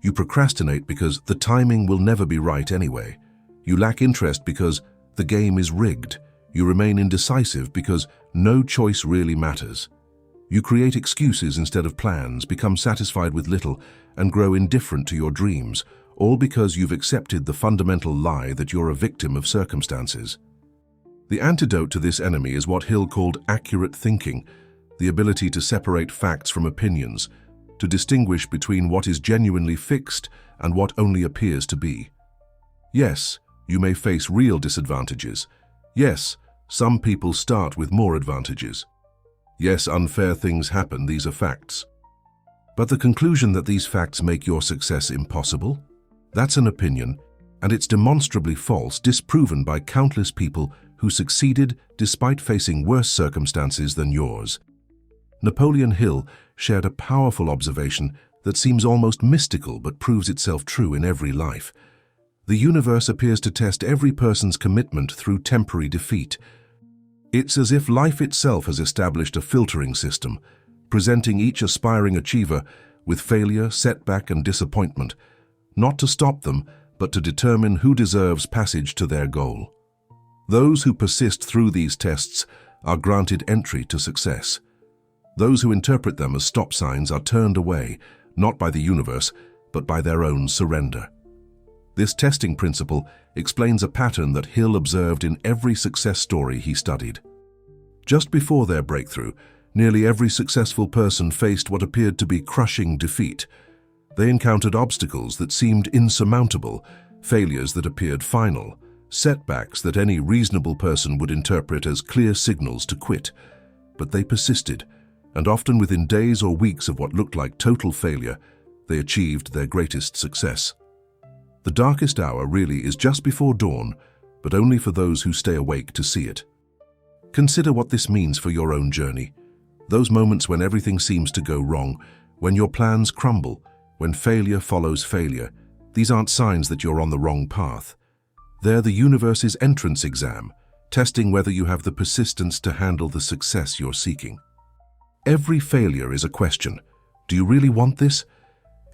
You procrastinate because the timing will never be right anyway. You lack interest because the game is rigged. You remain indecisive because no choice really matters. You create excuses instead of plans, become satisfied with little, and grow indifferent to your dreams, all because you've accepted the fundamental lie that you're a victim of circumstances. The antidote to this enemy is what Hill called accurate thinking, the ability to separate facts from opinions, to distinguish between what is genuinely fixed and what only appears to be. Yes, you may face real disadvantages. Yes, some people start with more advantages. Yes, unfair things happen, these are facts. But the conclusion that these facts make your success impossible? That's an opinion, and it's demonstrably false, disproven by countless people who succeeded despite facing worse circumstances than yours. Napoleon Hill shared a powerful observation that seems almost mystical but proves itself true in every life. The universe appears to test every person's commitment through temporary defeat. It's as if life itself has established a filtering system, presenting each aspiring achiever with failure, setback, and disappointment, not to stop them, but to determine who deserves passage to their goal. Those who persist through these tests are granted entry to success. Those who interpret them as stop signs are turned away, not by the universe, but by their own surrender. This testing principle explains a pattern that Hill observed in every success story he studied. Just before their breakthrough, nearly every successful person faced what appeared to be crushing defeat. They encountered obstacles that seemed insurmountable, failures that appeared final, setbacks that any reasonable person would interpret as clear signals to quit. But they persisted, and often within days or weeks of what looked like total failure, they achieved their greatest success. The darkest hour really is just before dawn, but only for those who stay awake to see it. Consider what this means for your own journey. Those moments when everything seems to go wrong, when your plans crumble, when failure follows failure, these aren't signs that you're on the wrong path. They're the universe's entrance exam, testing whether you have the persistence to handle the success you're seeking. Every failure is a question. Do you really want this?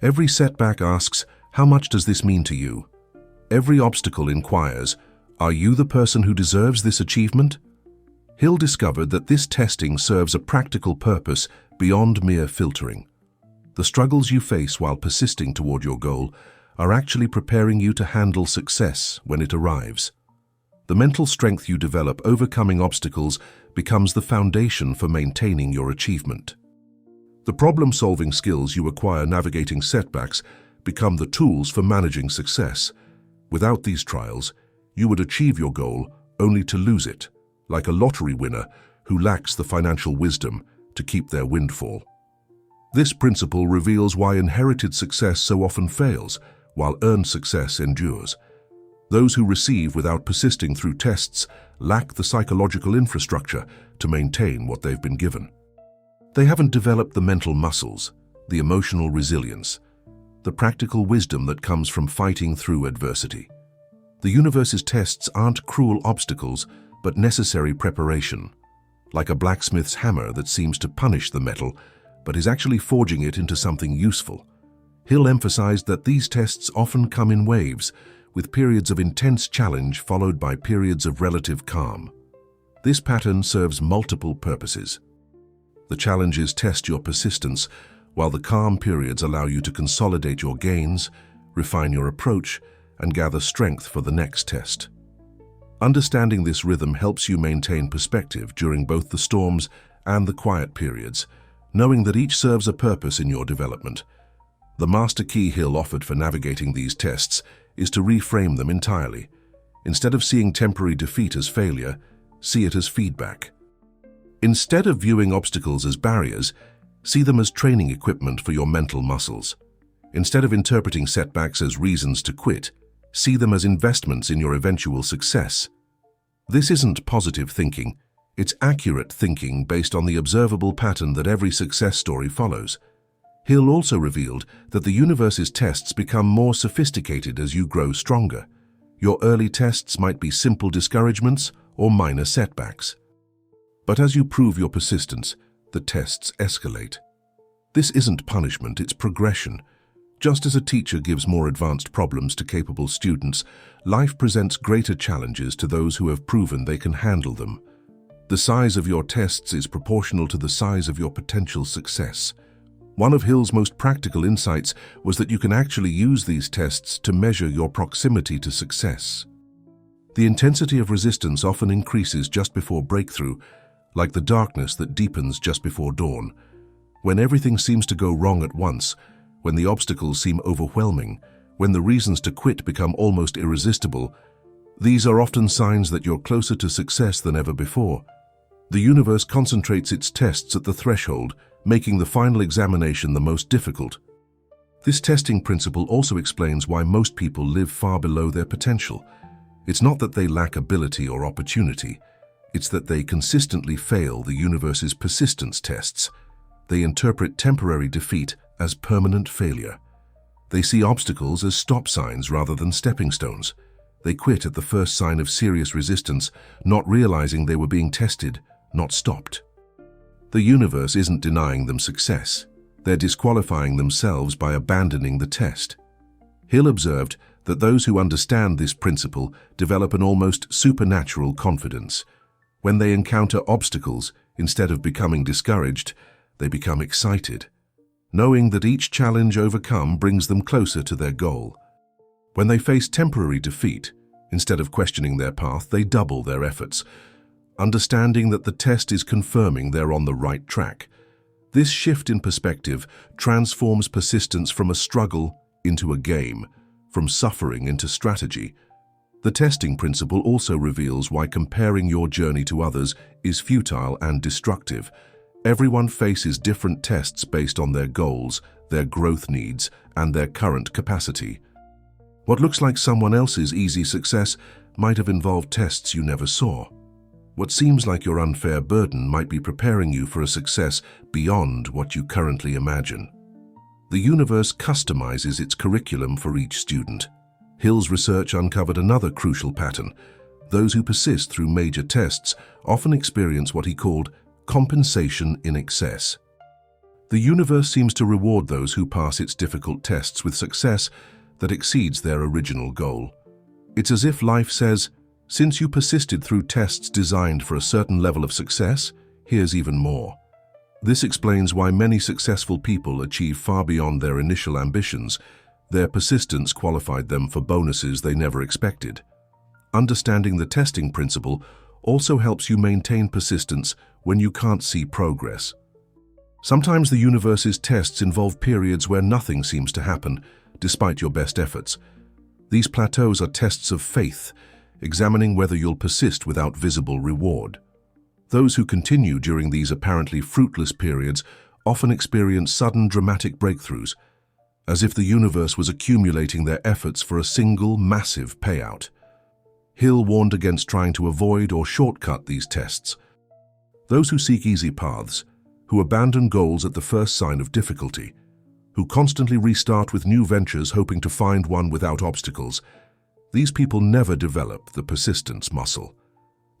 Every setback asks, how much does this mean to you? Every obstacle inquires, are you the person who deserves this achievement? Hill discovered that this testing serves a practical purpose beyond mere filtering. The struggles you face while persisting toward your goal are actually preparing you to handle success when it arrives. The mental strength you develop overcoming obstacles becomes the foundation for maintaining your achievement. The problem-solving skills you acquire navigating setbacks become the tools for managing success. Without these trials, you would achieve your goal only to lose it, like a lottery winner who lacks the financial wisdom to keep their windfall. This principle reveals why inherited success so often fails, while earned success endures. Those who receive without persisting through tests lack the psychological infrastructure to maintain what they've been given. They haven't developed the mental muscles, the emotional resilience, the practical wisdom that comes from fighting through adversity. The universe's tests aren't cruel obstacles, but necessary preparation, like a blacksmith's hammer that seems to punish the metal, but is actually forging it into something useful. Hill emphasized that these tests often come in waves, with periods of intense challenge followed by periods of relative calm. This pattern serves multiple purposes. The challenges test your persistence, while the calm periods allow you to consolidate your gains, refine your approach, and gather strength for the next test. Understanding this rhythm helps you maintain perspective during both the storms and the quiet periods, knowing that each serves a purpose in your development. The master key Hill offered for navigating these tests is to reframe them entirely. Instead of seeing temporary defeat as failure, see it as feedback. Instead of viewing obstacles as barriers, see them as training equipment for your mental muscles. Instead of interpreting setbacks as reasons to quit, see them as investments in your eventual success. This isn't positive thinking, it's accurate thinking based on the observable pattern that every success story follows. Hill also revealed that the universe's tests become more sophisticated as you grow stronger. Your early tests might be simple discouragements or minor setbacks. But as you prove your persistence, the tests escalate. This isn't punishment, it's progression. Just as a teacher gives more advanced problems to capable students, life presents greater challenges to those who have proven they can handle them. The size of your tests is proportional to the size of your potential success. One of Hill's most practical insights was that you can actually use these tests to measure your proximity to success. The intensity of resistance often increases just before breakthrough, like the darkness that deepens just before dawn. When everything seems to go wrong at once, when the obstacles seem overwhelming, when the reasons to quit become almost irresistible, these are often signs that you're closer to success than ever before. The universe concentrates its tests at the threshold, making the final examination the most difficult. This testing principle also explains why most people live far below their potential. It's not that they lack ability or opportunity. It's that they consistently fail the universe's persistence tests. They interpret temporary defeat as permanent failure. They see obstacles as stop signs rather than stepping stones. They quit at the first sign of serious resistance, not realizing they were being tested, not stopped. The universe isn't denying them success. They're disqualifying themselves by abandoning the test. Hill observed that those who understand this principle develop an almost supernatural confidence. When they encounter obstacles, instead of becoming discouraged, they become excited, knowing that each challenge overcome brings them closer to their goal. When they face temporary defeat, instead of questioning their path, they double their efforts, understanding that the test is confirming they're on the right track. This shift in perspective transforms persistence from a struggle into a game, from suffering into strategy. The testing principle also reveals why comparing your journey to others is futile and destructive. Everyone faces different tests based on their goals, their growth needs, and their current capacity. What looks like someone else's easy success might have involved tests you never saw. What seems like your unfair burden might be preparing you for a success beyond what you currently imagine. The universe customizes its curriculum for each student. Hill's research uncovered another crucial pattern. Those who persist through major tests often experience what he called compensation in excess. The universe seems to reward those who pass its difficult tests with success that exceeds their original goal. It's as if life says, since you persisted through tests designed for a certain level of success, here's even more. This explains why many successful people achieve far beyond their initial ambitions. Their persistence qualified them for bonuses they never expected. Understanding the testing principle also helps you maintain persistence when you can't see progress. Sometimes the universe's tests involve periods where nothing seems to happen, despite your best efforts. These plateaus are tests of faith, examining whether you'll persist without visible reward. Those who continue during these apparently fruitless periods often experience sudden dramatic breakthroughs, as if the universe was accumulating their efforts for a single massive payout. Hill warned against trying to avoid or shortcut these tests. Those who seek easy paths, who abandon goals at the first sign of difficulty, who constantly restart with new ventures hoping to find one without obstacles, these people never develop the persistence muscle.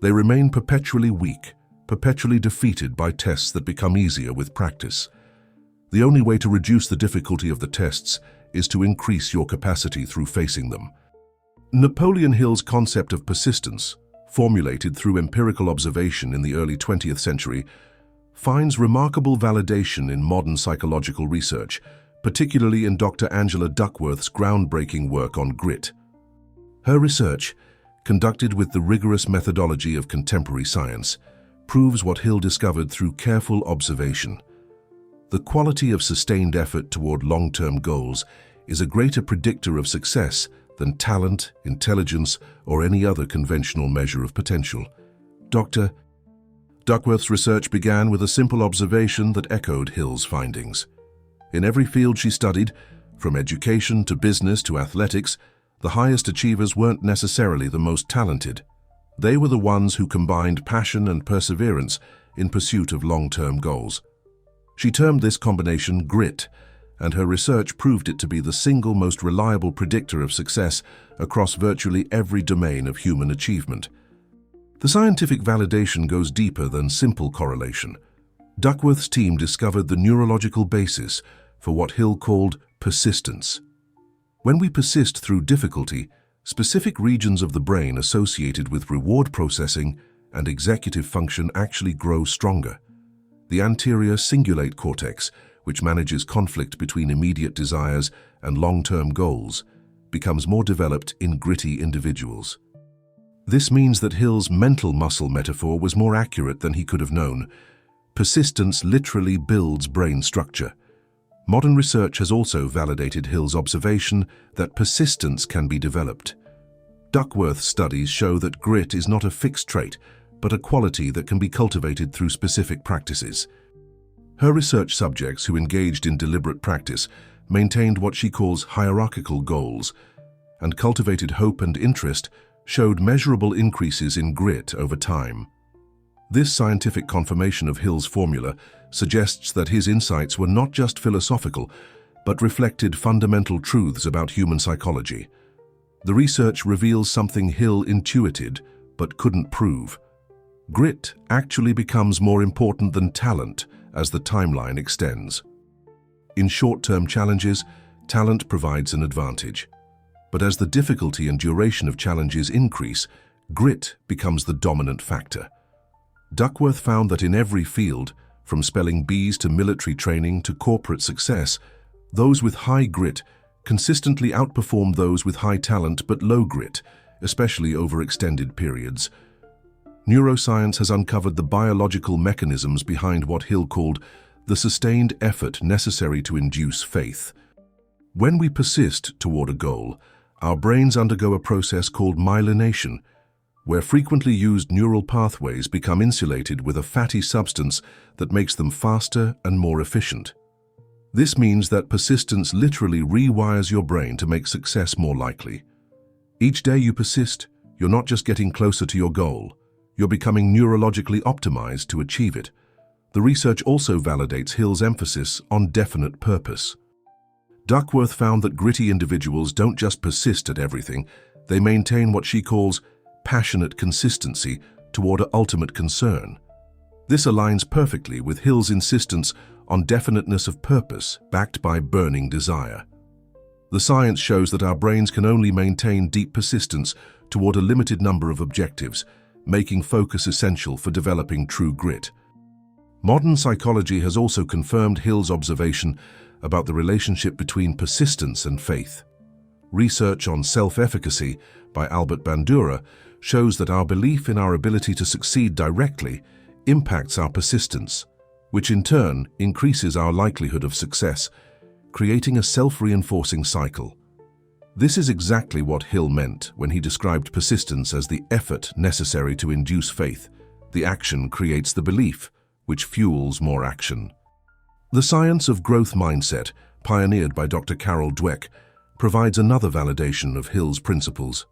They remain perpetually weak, perpetually defeated by tests that become easier with practice. The only way to reduce the difficulty of the tests is to increase your capacity through facing them. Napoleon Hill's concept of persistence, formulated through empirical observation in the early 20th century, finds remarkable validation in modern psychological research, particularly in Dr. Angela Duckworth's groundbreaking work on grit. Her research, conducted with the rigorous methodology of contemporary science, proves what Hill discovered through careful observation. The quality of sustained effort toward long-term goals is a greater predictor of success than talent, intelligence, or any other conventional measure of potential. Dr. Duckworth's research began with a simple observation that echoed Hill's findings. In every field she studied, from education to business to athletics, the highest achievers weren't necessarily the most talented. They were the ones who combined passion and perseverance in pursuit of long-term goals. She termed this combination grit, and her research proved it to be the single most reliable predictor of success across virtually every domain of human achievement. The scientific validation goes deeper than simple correlation. Duckworth's team discovered the neurological basis for what Hill called persistence. When we persist through difficulty, specific regions of the brain associated with reward processing and executive function actually grow stronger. The anterior cingulate cortex, which manages conflict between immediate desires and long-term goals, becomes more developed in gritty individuals. This means that Hill's mental muscle metaphor was more accurate than he could have known. Persistence literally builds brain structure. Modern research has also validated Hill's observation that persistence can be developed. Duckworth's studies show that grit is not a fixed trait, but a quality that can be cultivated through specific practices. Her research subjects who engaged in deliberate practice maintained what she calls hierarchical goals, and cultivated hope and interest showed measurable increases in grit over time. This scientific confirmation of Hill's formula suggests that his insights were not just philosophical, but reflected fundamental truths about human psychology. The research reveals something Hill intuited but couldn't prove. Grit actually becomes more important than talent as the timeline extends. In short-term challenges, talent provides an advantage. But as the difficulty and duration of challenges increase, grit becomes the dominant factor. Duckworth found that in every field, from spelling bees to military training to corporate success, those with high grit consistently outperformed those with high talent but low grit, especially over extended periods. Neuroscience has uncovered the biological mechanisms behind what Hill called the sustained effort necessary to induce faith. When we persist toward a goal, our brains undergo a process called myelination, where frequently used neural pathways become insulated with a fatty substance that makes them faster and more efficient. This means that persistence literally rewires your brain to make success more likely. Each day you persist, you're not just getting closer to your goal, you're becoming neurologically optimized to achieve it. The research also validates Hill's emphasis on definite purpose. Duckworth found that gritty individuals don't just persist at everything, they maintain what she calls passionate consistency toward an ultimate concern. This aligns perfectly with Hill's insistence on definiteness of purpose backed by burning desire. The science shows that our brains can only maintain deep persistence toward a limited number of objectives, making focus essential for developing true grit. Modern psychology has also confirmed Hill's observation about the relationship between persistence and faith. Research on self-efficacy by Albert Bandura shows that our belief in our ability to succeed directly impacts our persistence, which in turn increases our likelihood of success, creating a self-reinforcing cycle. This is exactly what Hill meant when he described persistence as the effort necessary to induce faith. The action creates the belief, which fuels more action. The science of growth mindset, pioneered by Dr. Carol Dweck, provides another validation of Hill's principles.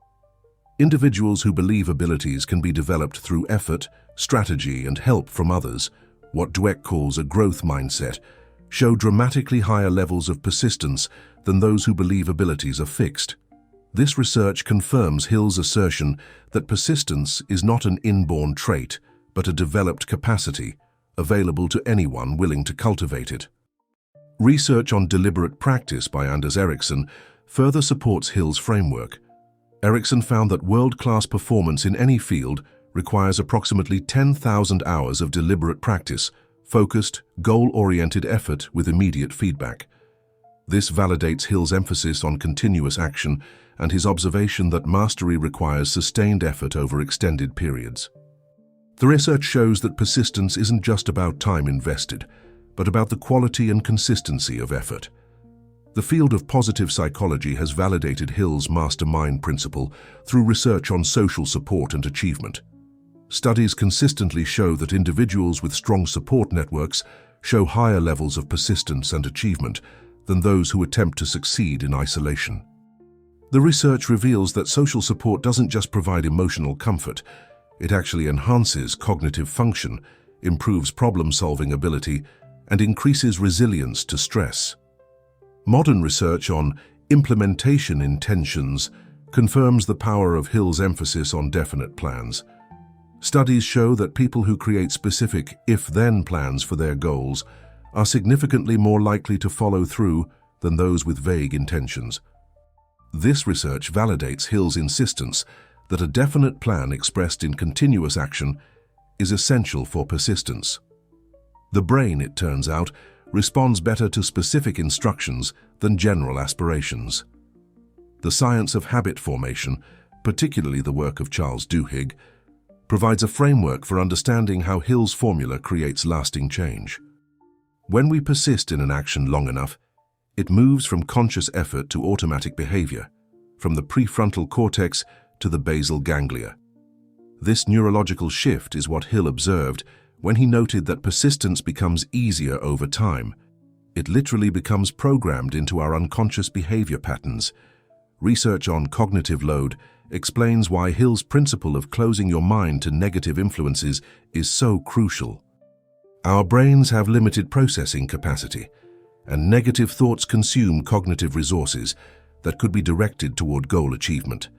Individuals who believe abilities can be developed through effort, strategy, and help from others, what Dweck calls a growth mindset, show dramatically higher levels of persistence than those who believe abilities are fixed. This research confirms Hill's assertion that persistence is not an inborn trait, but a developed capacity, available to anyone willing to cultivate it. Research on deliberate practice by Anders Ericsson further supports Hill's framework. Ericsson found that world-class performance in any field requires approximately 10,000 hours of deliberate practice, focused, goal-oriented effort with immediate feedback. This validates Hill's emphasis on continuous action and his observation that mastery requires sustained effort over extended periods. The research shows that persistence isn't just about time invested, but about the quality and consistency of effort. The field of positive psychology has validated Hill's mastermind principle through research on social support and achievement. Studies consistently show that individuals with strong support networks show higher levels of persistence and achievement than those who attempt to succeed in isolation. The research reveals that social support doesn't just provide emotional comfort, it actually enhances cognitive function, improves problem-solving ability, and increases resilience to stress. Modern research on implementation intentions confirms the power of Hill's emphasis on definite plans. Studies show that people who create specific if-then plans for their goals are significantly more likely to follow through than those with vague intentions. This research validates Hill's insistence that a definite plan expressed in continuous action is essential for persistence. The brain, it turns out, responds better to specific instructions than general aspirations. The science of habit formation, particularly the work of Charles Duhigg, provides a framework for understanding how Hill's formula creates lasting change. When we persist in an action long enough, it moves from conscious effort to automatic behavior, from the prefrontal cortex to the basal ganglia. This neurological shift is what Hill observed when he noted that persistence becomes easier over time. It literally becomes programmed into our unconscious behavior patterns. Research on cognitive load explains why Hill's principle of closing your mind to negative influences is so crucial. Our brains have limited processing capacity, and negative thoughts consume cognitive resources that could be directed toward goal achievement.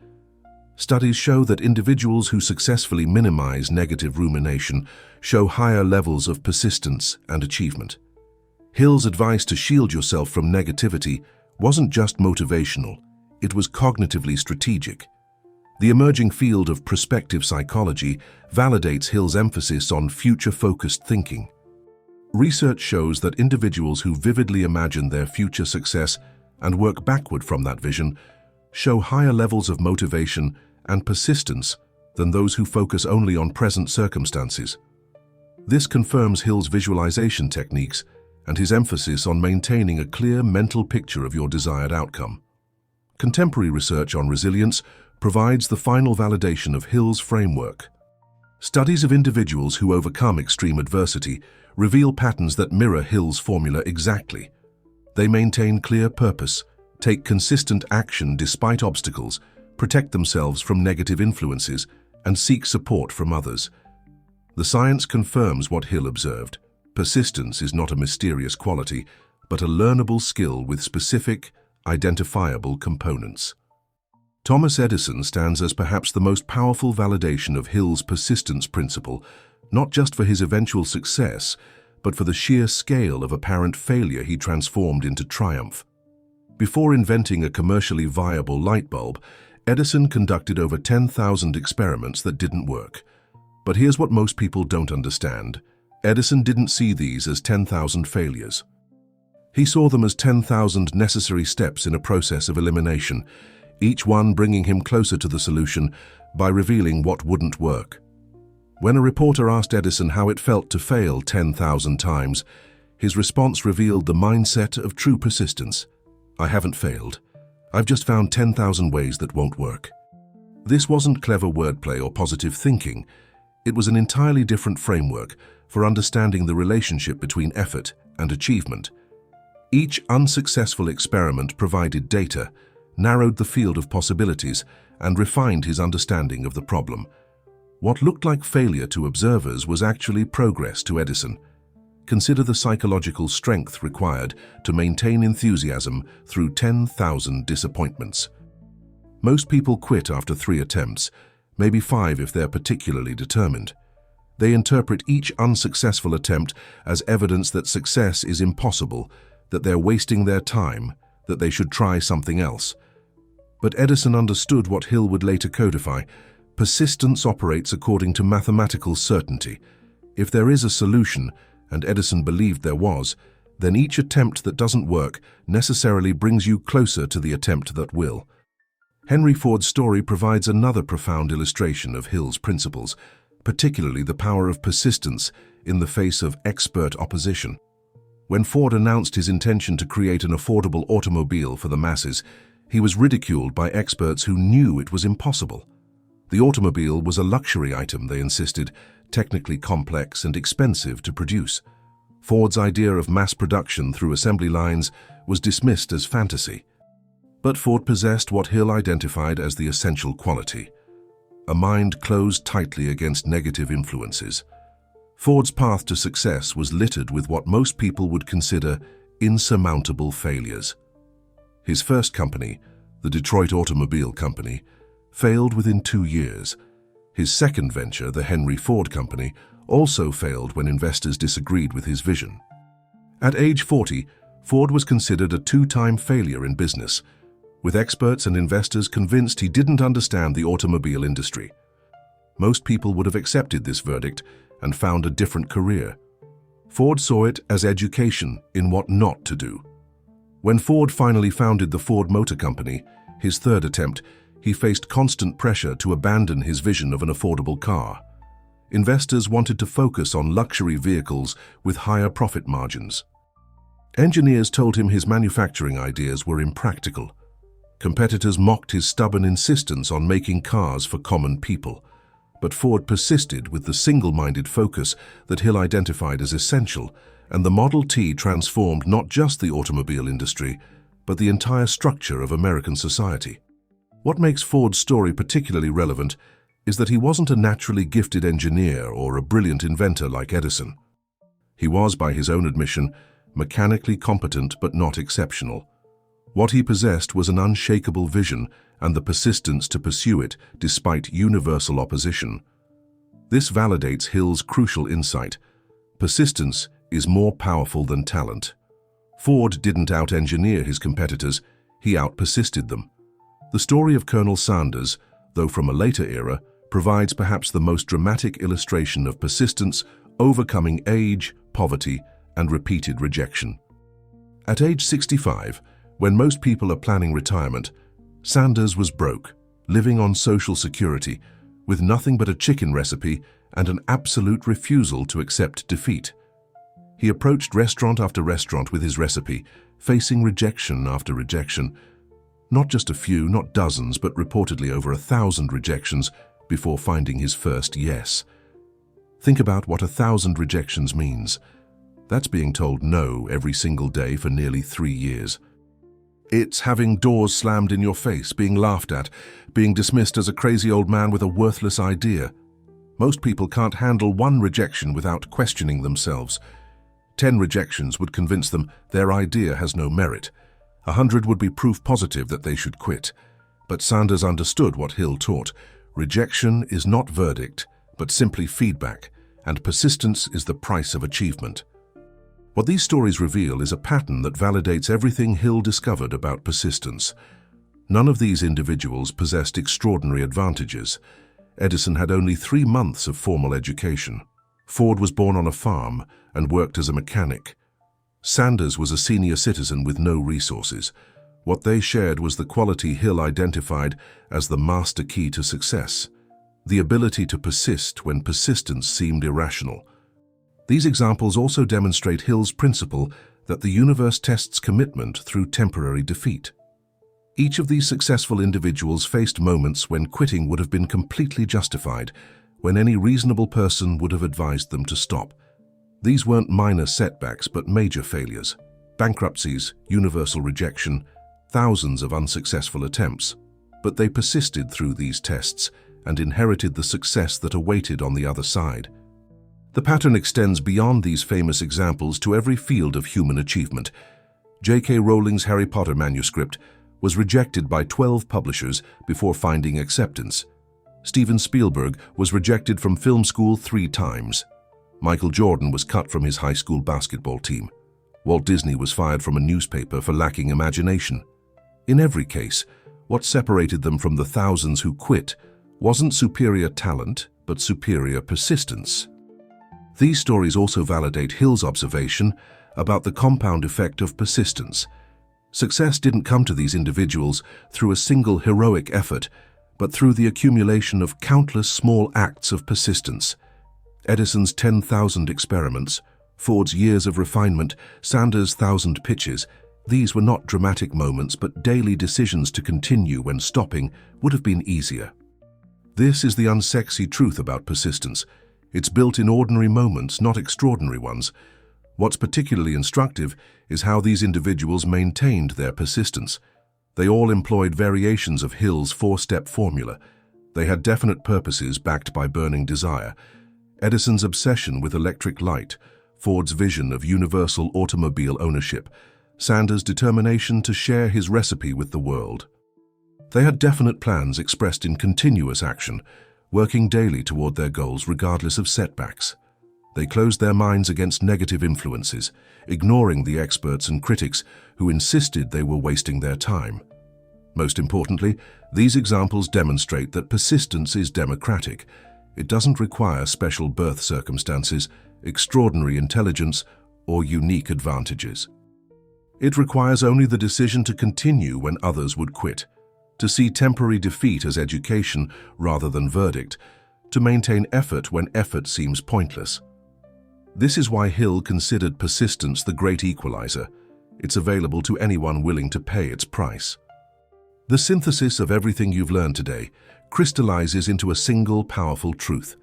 Studies show that individuals who successfully minimize negative rumination show higher levels of persistence and achievement. Hill's advice to shield yourself from negativity wasn't just motivational, it was cognitively strategic. The emerging field of prospective psychology validates Hill's emphasis on future-focused thinking. Research shows that individuals who vividly imagine their future success and work backward from that vision show higher levels of motivation and persistence than those who focus only on present circumstances. This confirms Hill's visualization techniques and his emphasis on maintaining a clear mental picture of your desired outcome. Contemporary research on resilience provides the final validation of Hill's framework. Studies of individuals who overcome extreme adversity reveal patterns that mirror Hill's formula exactly. They maintain clear purpose, take consistent action despite obstacles, protect themselves from negative influences, and seek support from others. The science confirms what Hill observed. Persistence is not a mysterious quality, but a learnable skill with specific, identifiable components. Thomas Edison stands as perhaps the most powerful validation of Hill's persistence principle, not just for his eventual success, but for the sheer scale of apparent failure he transformed into triumph. Before inventing a commercially viable light bulb, Edison conducted over 10,000 experiments that didn't work. But here's what most people don't understand. Edison didn't see these as 10,000 failures. He saw them as 10,000 necessary steps in a process of elimination, each one bringing him closer to the solution by revealing what wouldn't work. When a reporter asked Edison how it felt to fail 10,000 times, his response revealed the mindset of true persistence. I haven't failed. I've just found 10,000 ways that won't work. This wasn't clever wordplay or positive thinking. It was an entirely different framework for understanding the relationship between effort and achievement. Each unsuccessful experiment provided data, narrowed the field of possibilities, and refined his understanding of the problem. What looked like failure to observers was actually progress to Edison. Consider the psychological strength required to maintain enthusiasm through 10,000 disappointments. Most people quit after 3 attempts, maybe 5 if they're particularly determined. They interpret each unsuccessful attempt as evidence that success is impossible, that they're wasting their time, that they should try something else. But Edison understood what Hill would later codify. Persistence operates according to mathematical certainty. If there is a solution, and Edison believed there was, then each attempt that doesn't work necessarily brings you closer to the attempt that will. Henry Ford's story provides another profound illustration of Hill's principles, particularly the power of persistence in the face of expert opposition. When Ford announced his intention to create an affordable automobile for the masses, he was ridiculed by experts who knew it was impossible. The automobile was a luxury item, they insisted, technically complex and expensive to produce. Ford's idea of mass production through assembly lines was dismissed as fantasy. But Ford possessed what Hill identified as the essential quality: a mind closed tightly against negative influences. Ford's path to success was littered with what most people would consider insurmountable failures. His first company, the Detroit Automobile Company, failed within 2 years. His second venture, the Henry Ford Company, also failed when investors disagreed with his vision. At age 40, Ford was considered a 2-time failure in business, with experts and investors convinced he didn't understand the automobile industry. Most people would have accepted this verdict and found a different career. Ford saw it as education in what not to do. When Ford finally founded the Ford Motor Company, his third attempt, he faced constant pressure to abandon his vision of an affordable car. Investors wanted to focus on luxury vehicles with higher profit margins. Engineers told him his manufacturing ideas were impractical. Competitors mocked his stubborn insistence on making cars for common people. But Ford persisted with the single-minded focus that Hill identified as essential, and the Model T transformed not just the automobile industry, but the entire structure of American society. What makes Ford's story particularly relevant is that he wasn't a naturally gifted engineer or a brilliant inventor like Edison. He was, by his own admission, mechanically competent but not exceptional. What he possessed was an unshakable vision and the persistence to pursue it despite universal opposition. This validates Hill's crucial insight. Persistence is more powerful than talent. Ford didn't out-engineer his competitors, he out-persisted them. The story of Colonel Sanders, though from a later era, provides perhaps the most dramatic illustration of persistence overcoming age, poverty, and repeated rejection. At age 65, when most people are planning retirement, Sanders was broke, living on Social Security, with nothing but a chicken recipe and an absolute refusal to accept defeat. He approached restaurant after restaurant with his recipe, facing rejection after rejection. Not just a few, not dozens, but reportedly over 1,000 rejections before finding his first yes. Think about what 1,000 rejections means. That's being told no every single day for nearly 3 years. It's having doors slammed in your face, being laughed at, being dismissed as a crazy old man with a worthless idea. Most people can't handle one rejection without questioning themselves. 10 rejections would convince them their idea has no merit. 100 would be proof positive that they should quit. But Sanders understood what Hill taught. Rejection is not verdict, but simply feedback, and persistence is the price of achievement. What these stories reveal is a pattern that validates everything Hill discovered about persistence. None of these individuals possessed extraordinary advantages. Edison had only 3 months of formal education. Ford was born on a farm and worked as a mechanic. Sanders was a senior citizen with no resources. What they shared was the quality Hill identified as the master key to success, the ability to persist when persistence seemed irrational. These examples also demonstrate Hill's principle that the universe tests commitment through temporary defeat. Each of these successful individuals faced moments when quitting would have been completely justified, when any reasonable person would have advised them to stop. These weren't minor setbacks but major failures. Bankruptcies, universal rejection, thousands of unsuccessful attempts. But they persisted through these tests and inherited the success that awaited on the other side. The pattern extends beyond these famous examples to every field of human achievement. J.K. Rowling's Harry Potter manuscript was rejected by 12 publishers before finding acceptance. Steven Spielberg was rejected from film school 3 times. Michael Jordan was cut from his high school basketball team. Walt Disney was fired from a newspaper for lacking imagination. In every case, what separated them from the thousands who quit wasn't superior talent, but superior persistence. These stories also validate Hill's observation about the compound effect of persistence. Success didn't come to these individuals through a single heroic effort, but through the accumulation of countless small acts of persistence. Edison's 10,000 experiments, Ford's years of refinement, Sanders' 1,000 pitches, these were not dramatic moments but daily decisions to continue when stopping would have been easier. This is the unsexy truth about persistence. It's built in ordinary moments, not extraordinary ones. What's particularly instructive is how these individuals maintained their persistence. They all employed variations of Hill's 4-step formula. They had definite purposes backed by burning desire. Edison's obsession with electric light, Ford's vision of universal automobile ownership, Sanders' determination to share his recipe with the world. They had definite plans expressed in continuous action, working daily toward their goals regardless of setbacks. They closed their minds against negative influences, ignoring the experts and critics who insisted they were wasting their time. Most importantly, these examples demonstrate that persistence is democratic. It doesn't require special birth circumstances, extraordinary intelligence, or unique advantages. It requires only the decision to continue when others would quit, to see temporary defeat as education rather than verdict, to maintain effort when effort seems pointless. This is why Hill considered persistence the great equalizer. It's available to anyone willing to pay its price. The synthesis of everything you've learned today: crystallizes into a single powerful truth.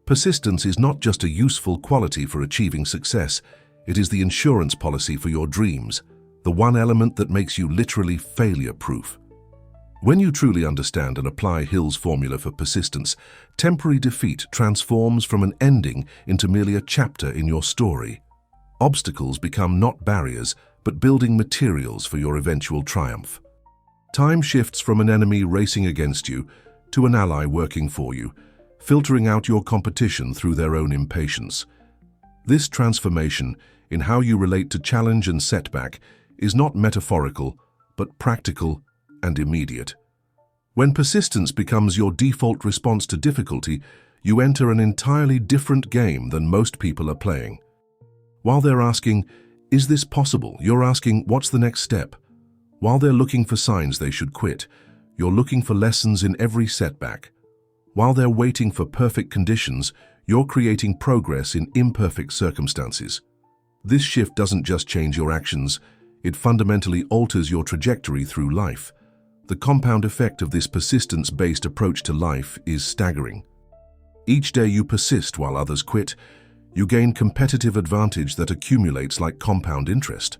Persistence is not just a useful quality for achieving success, it is the insurance policy for your dreams, the one element that makes you literally failure-proof. When you truly understand and apply Hill's formula for persistence, temporary defeat transforms from an ending into merely a chapter in your story. Obstacles become not barriers, but building materials for your eventual triumph. Time shifts from an enemy racing against you to an ally working for you, filtering out your competition through their own impatience. This transformation in how you relate to challenge and setback is not metaphorical, but practical and immediate. When persistence becomes your default response to difficulty, you enter an entirely different game than most people are playing. While they're asking, "Is this possible?" you're asking, "What's the next step?" While they're looking for signs they should quit, you're looking for lessons in every setback. While they're waiting for perfect conditions, you're creating progress in imperfect circumstances. This shift doesn't just change your actions, it fundamentally alters your trajectory through life. The compound effect of this persistence-based approach to life is staggering. Each day you persist while others quit, you gain competitive advantage that accumulates like compound interest.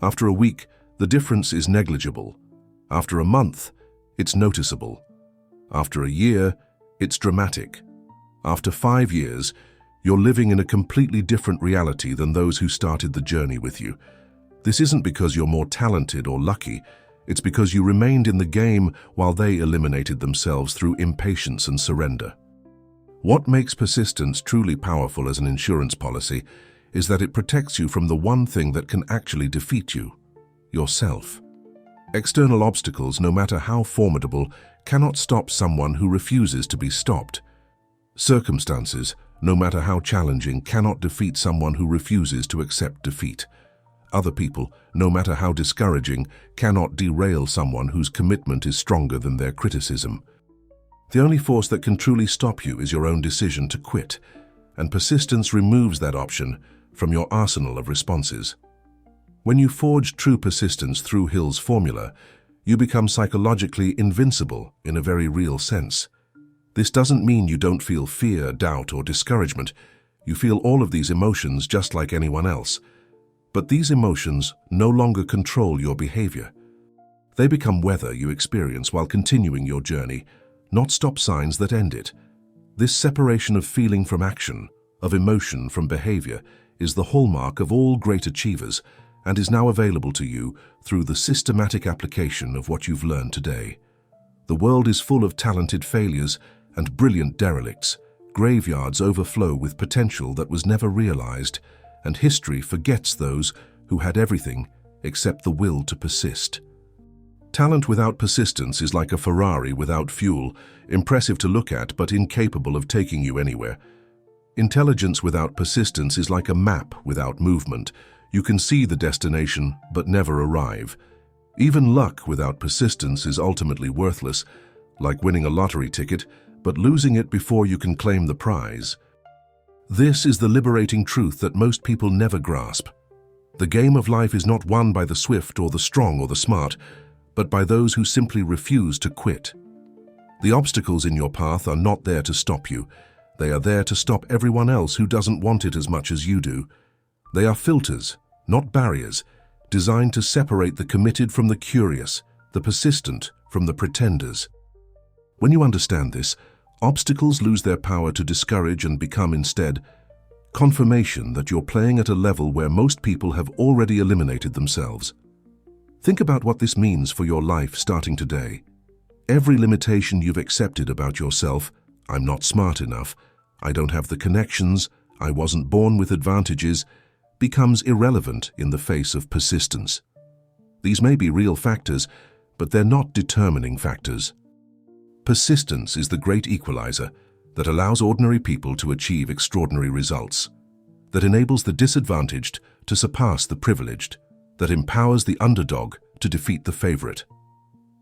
After a week, the difference is negligible. After a month, it's noticeable. After a year, it's dramatic. After 5 years, you're living in a completely different reality than those who started the journey with you. This isn't because you're more talented or lucky, it's because you remained in the game while they eliminated themselves through impatience and surrender. What makes persistence truly powerful as an insurance policy is that it protects you from the one thing that can actually defeat you: yourself. External obstacles, no matter how formidable, cannot stop someone who refuses to be stopped. Circumstances, no matter how challenging, cannot defeat someone who refuses to accept defeat. Other people, no matter how discouraging, cannot derail someone whose commitment is stronger than their criticism. The only force that can truly stop you is your own decision to quit, and persistence removes that option from your arsenal of responses. When you forge true persistence through Hill's formula, you become psychologically invincible in a very real sense. This doesn't mean you don't feel fear, doubt, or discouragement. You feel all of these emotions just like anyone else. But these emotions no longer control your behavior. They become weather you experience while continuing your journey, not stop signs that end it. This separation of feeling from action, of emotion from behavior, is the hallmark of all great achievers and is now available to you through the systematic application of what you've learned today. The world is full of talented failures and brilliant derelicts. Graveyards overflow with potential that was never realized, and history forgets those who had everything except the will to persist. Talent without persistence is like a Ferrari without fuel, impressive to look at but incapable of taking you anywhere. Intelligence without persistence is like a map without movement. You can see the destination but never arrive. Even luck without persistence is ultimately worthless, like winning a lottery ticket but losing it before you can claim the prize. This is the liberating truth that most people never grasp. The game of life is not won by the swift or the strong or the smart, but by those who simply refuse to quit. The obstacles in your path are not there to stop you. They are there to stop everyone else who doesn't want it as much as you do. They are filters, not barriers, designed to separate the committed from the curious, the persistent from the pretenders. When you understand this, obstacles lose their power to discourage and become instead confirmation that you're playing at a level where most people have already eliminated themselves. Think about what this means for your life starting today. Every limitation you've accepted about yourself, I'm not smart enough, I don't have the connections, I wasn't born with advantages, becomes irrelevant in the face of persistence. These may be real factors, but they're not determining factors. Persistence is the great equalizer that allows ordinary people to achieve extraordinary results, that enables the disadvantaged to surpass the privileged, that empowers the underdog to defeat the favorite.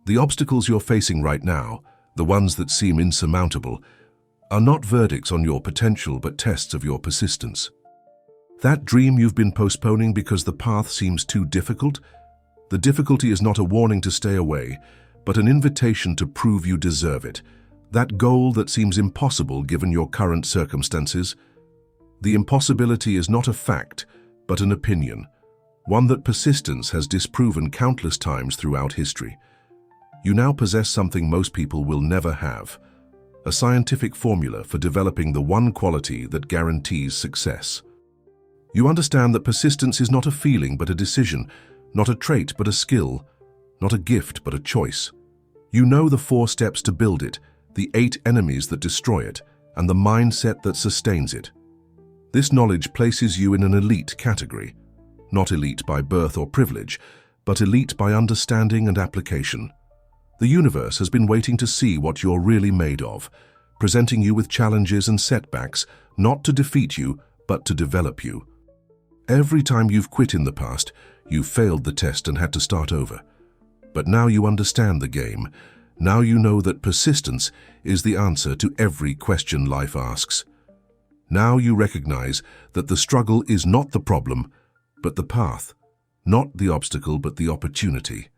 The obstacles you're facing right now, the ones that seem insurmountable, are not verdicts on your potential but tests of your persistence. That dream you've been postponing because the path seems too difficult, the difficulty is not a warning to stay away, but an invitation to prove you deserve it, That goal that seems impossible given your current circumstances. The impossibility is not a fact, but an opinion, one that persistence has disproven countless times throughout history. You now possess something most people will never have, a scientific formula for developing the one quality that guarantees success. You understand that persistence is not a feeling but a decision, not a trait but a skill, not a gift but a choice. You know the 4 steps to build it, the 8 enemies that destroy it, and the mindset that sustains it. This knowledge places you in an elite category, not elite by birth or privilege, but elite by understanding and application. The universe has been waiting to see what you're really made of, presenting you with challenges and setbacks, not to defeat you, but to develop you. Every time you've quit in the past, you've failed the test and had to start over. But now you understand the game. Now you know that persistence is the answer to every question life asks. Now you recognize that the struggle is not the problem, but the path, not the obstacle, but the opportunity.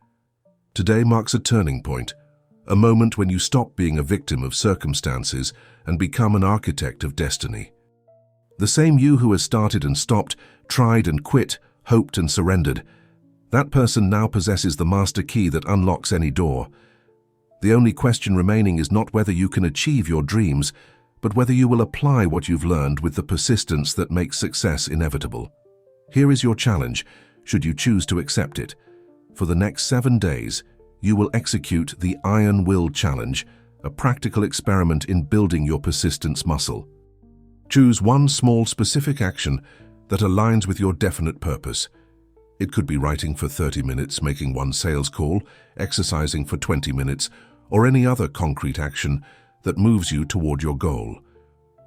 Today marks a turning point, a moment when you stop being a victim of circumstances and become an architect of destiny. The same you who has started and stopped, tried and quit, hoped and surrendered, that person now possesses the master key that unlocks any door. The only question remaining is not whether you can achieve your dreams, but whether you will apply what you've learned with the persistence that makes success inevitable. Here is your challenge, should you choose to accept it. For the next 7 days, you will execute the Iron Will Challenge, a practical experiment in building your persistence muscle. Choose one small specific action that aligns with your definite purpose. It could be writing for 30 minutes, making one sales call, exercising for 20 minutes, or any other concrete action that moves you toward your goal.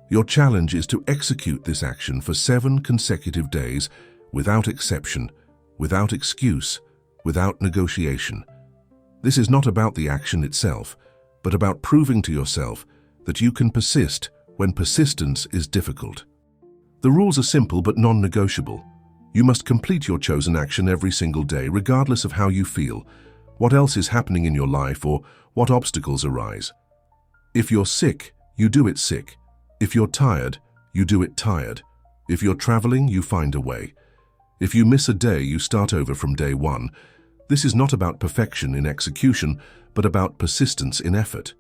Your challenge is to execute this action for 7 consecutive days without exception, without excuse, without negotiation. This is not about the action itself, but about proving to yourself that you can persist when persistence is difficult. The rules are simple but non-negotiable. You must complete your chosen action every single day, regardless of how you feel, what else is happening in your life, or what obstacles arise. If you're sick, you do it sick. If you're tired, you do it tired. If you're traveling, you find a way. If you miss a day, you start over from day 1. This is not about perfection in execution, but about persistence in effort.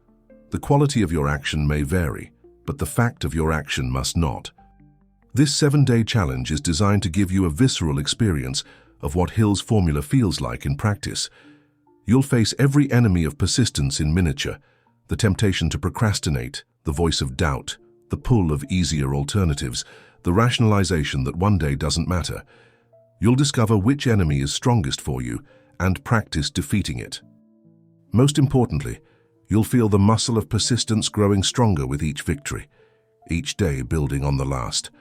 The quality of your action may vary, but the fact of your action must not. This 7-day challenge is designed to give you a visceral experience of what Hill's formula feels like in practice. You'll face every enemy of persistence in miniature: the temptation to procrastinate, the voice of doubt, the pull of easier alternatives, the rationalization that one day doesn't matter. You'll discover which enemy is strongest for you and practice defeating it. Most importantly, you'll feel the muscle of persistence growing stronger with each victory, each day building on the last.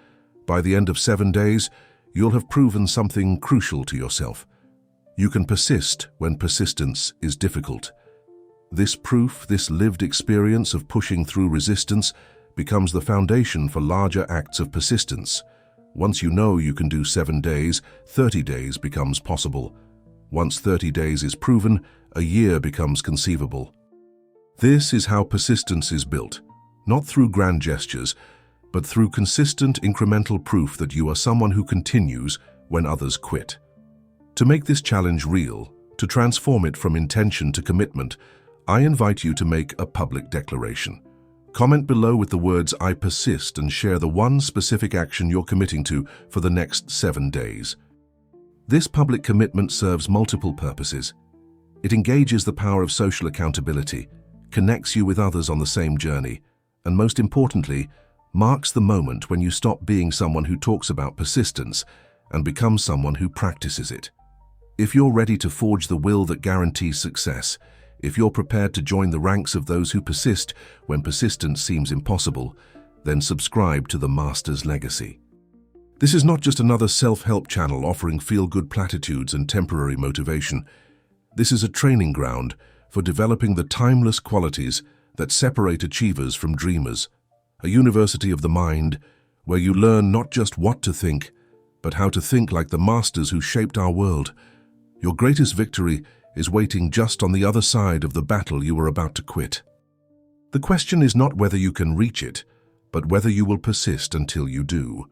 By the end of 7 days, you'll have proven something crucial to yourself. You can persist when persistence is difficult. This proof, this lived experience of pushing through resistance, becomes the foundation for larger acts of persistence. Once you know you can do 7 days, 30 days becomes possible. Once 30 days is proven, a year becomes conceivable. This is how persistence is built, not through grand gestures, but through consistent incremental proof that you are someone who continues when others quit. To make this challenge real, to transform it from intention to commitment, I invite you to make a public declaration. Comment below with the words "I persist" and share the one specific action you're committing to for the next 7 days. This public commitment serves multiple purposes. It engages the power of social accountability, connects you with others on the same journey, and most importantly, marks the moment when you stop being someone who talks about persistence and become someone who practices it. If you're ready to forge the will that guarantees success, if you're prepared to join the ranks of those who persist when persistence seems impossible, then subscribe to the Master's Legacy. This is not just another self-help channel offering feel-good platitudes and temporary motivation. This is a training ground for developing the timeless qualities that separate achievers from dreamers. A university of the mind where you learn not just what to think, but how to think like the masters who shaped our world. Your greatest victory is waiting just on the other side of the battle you are about to quit. The question is not whether you can reach it, but whether you will persist until you do.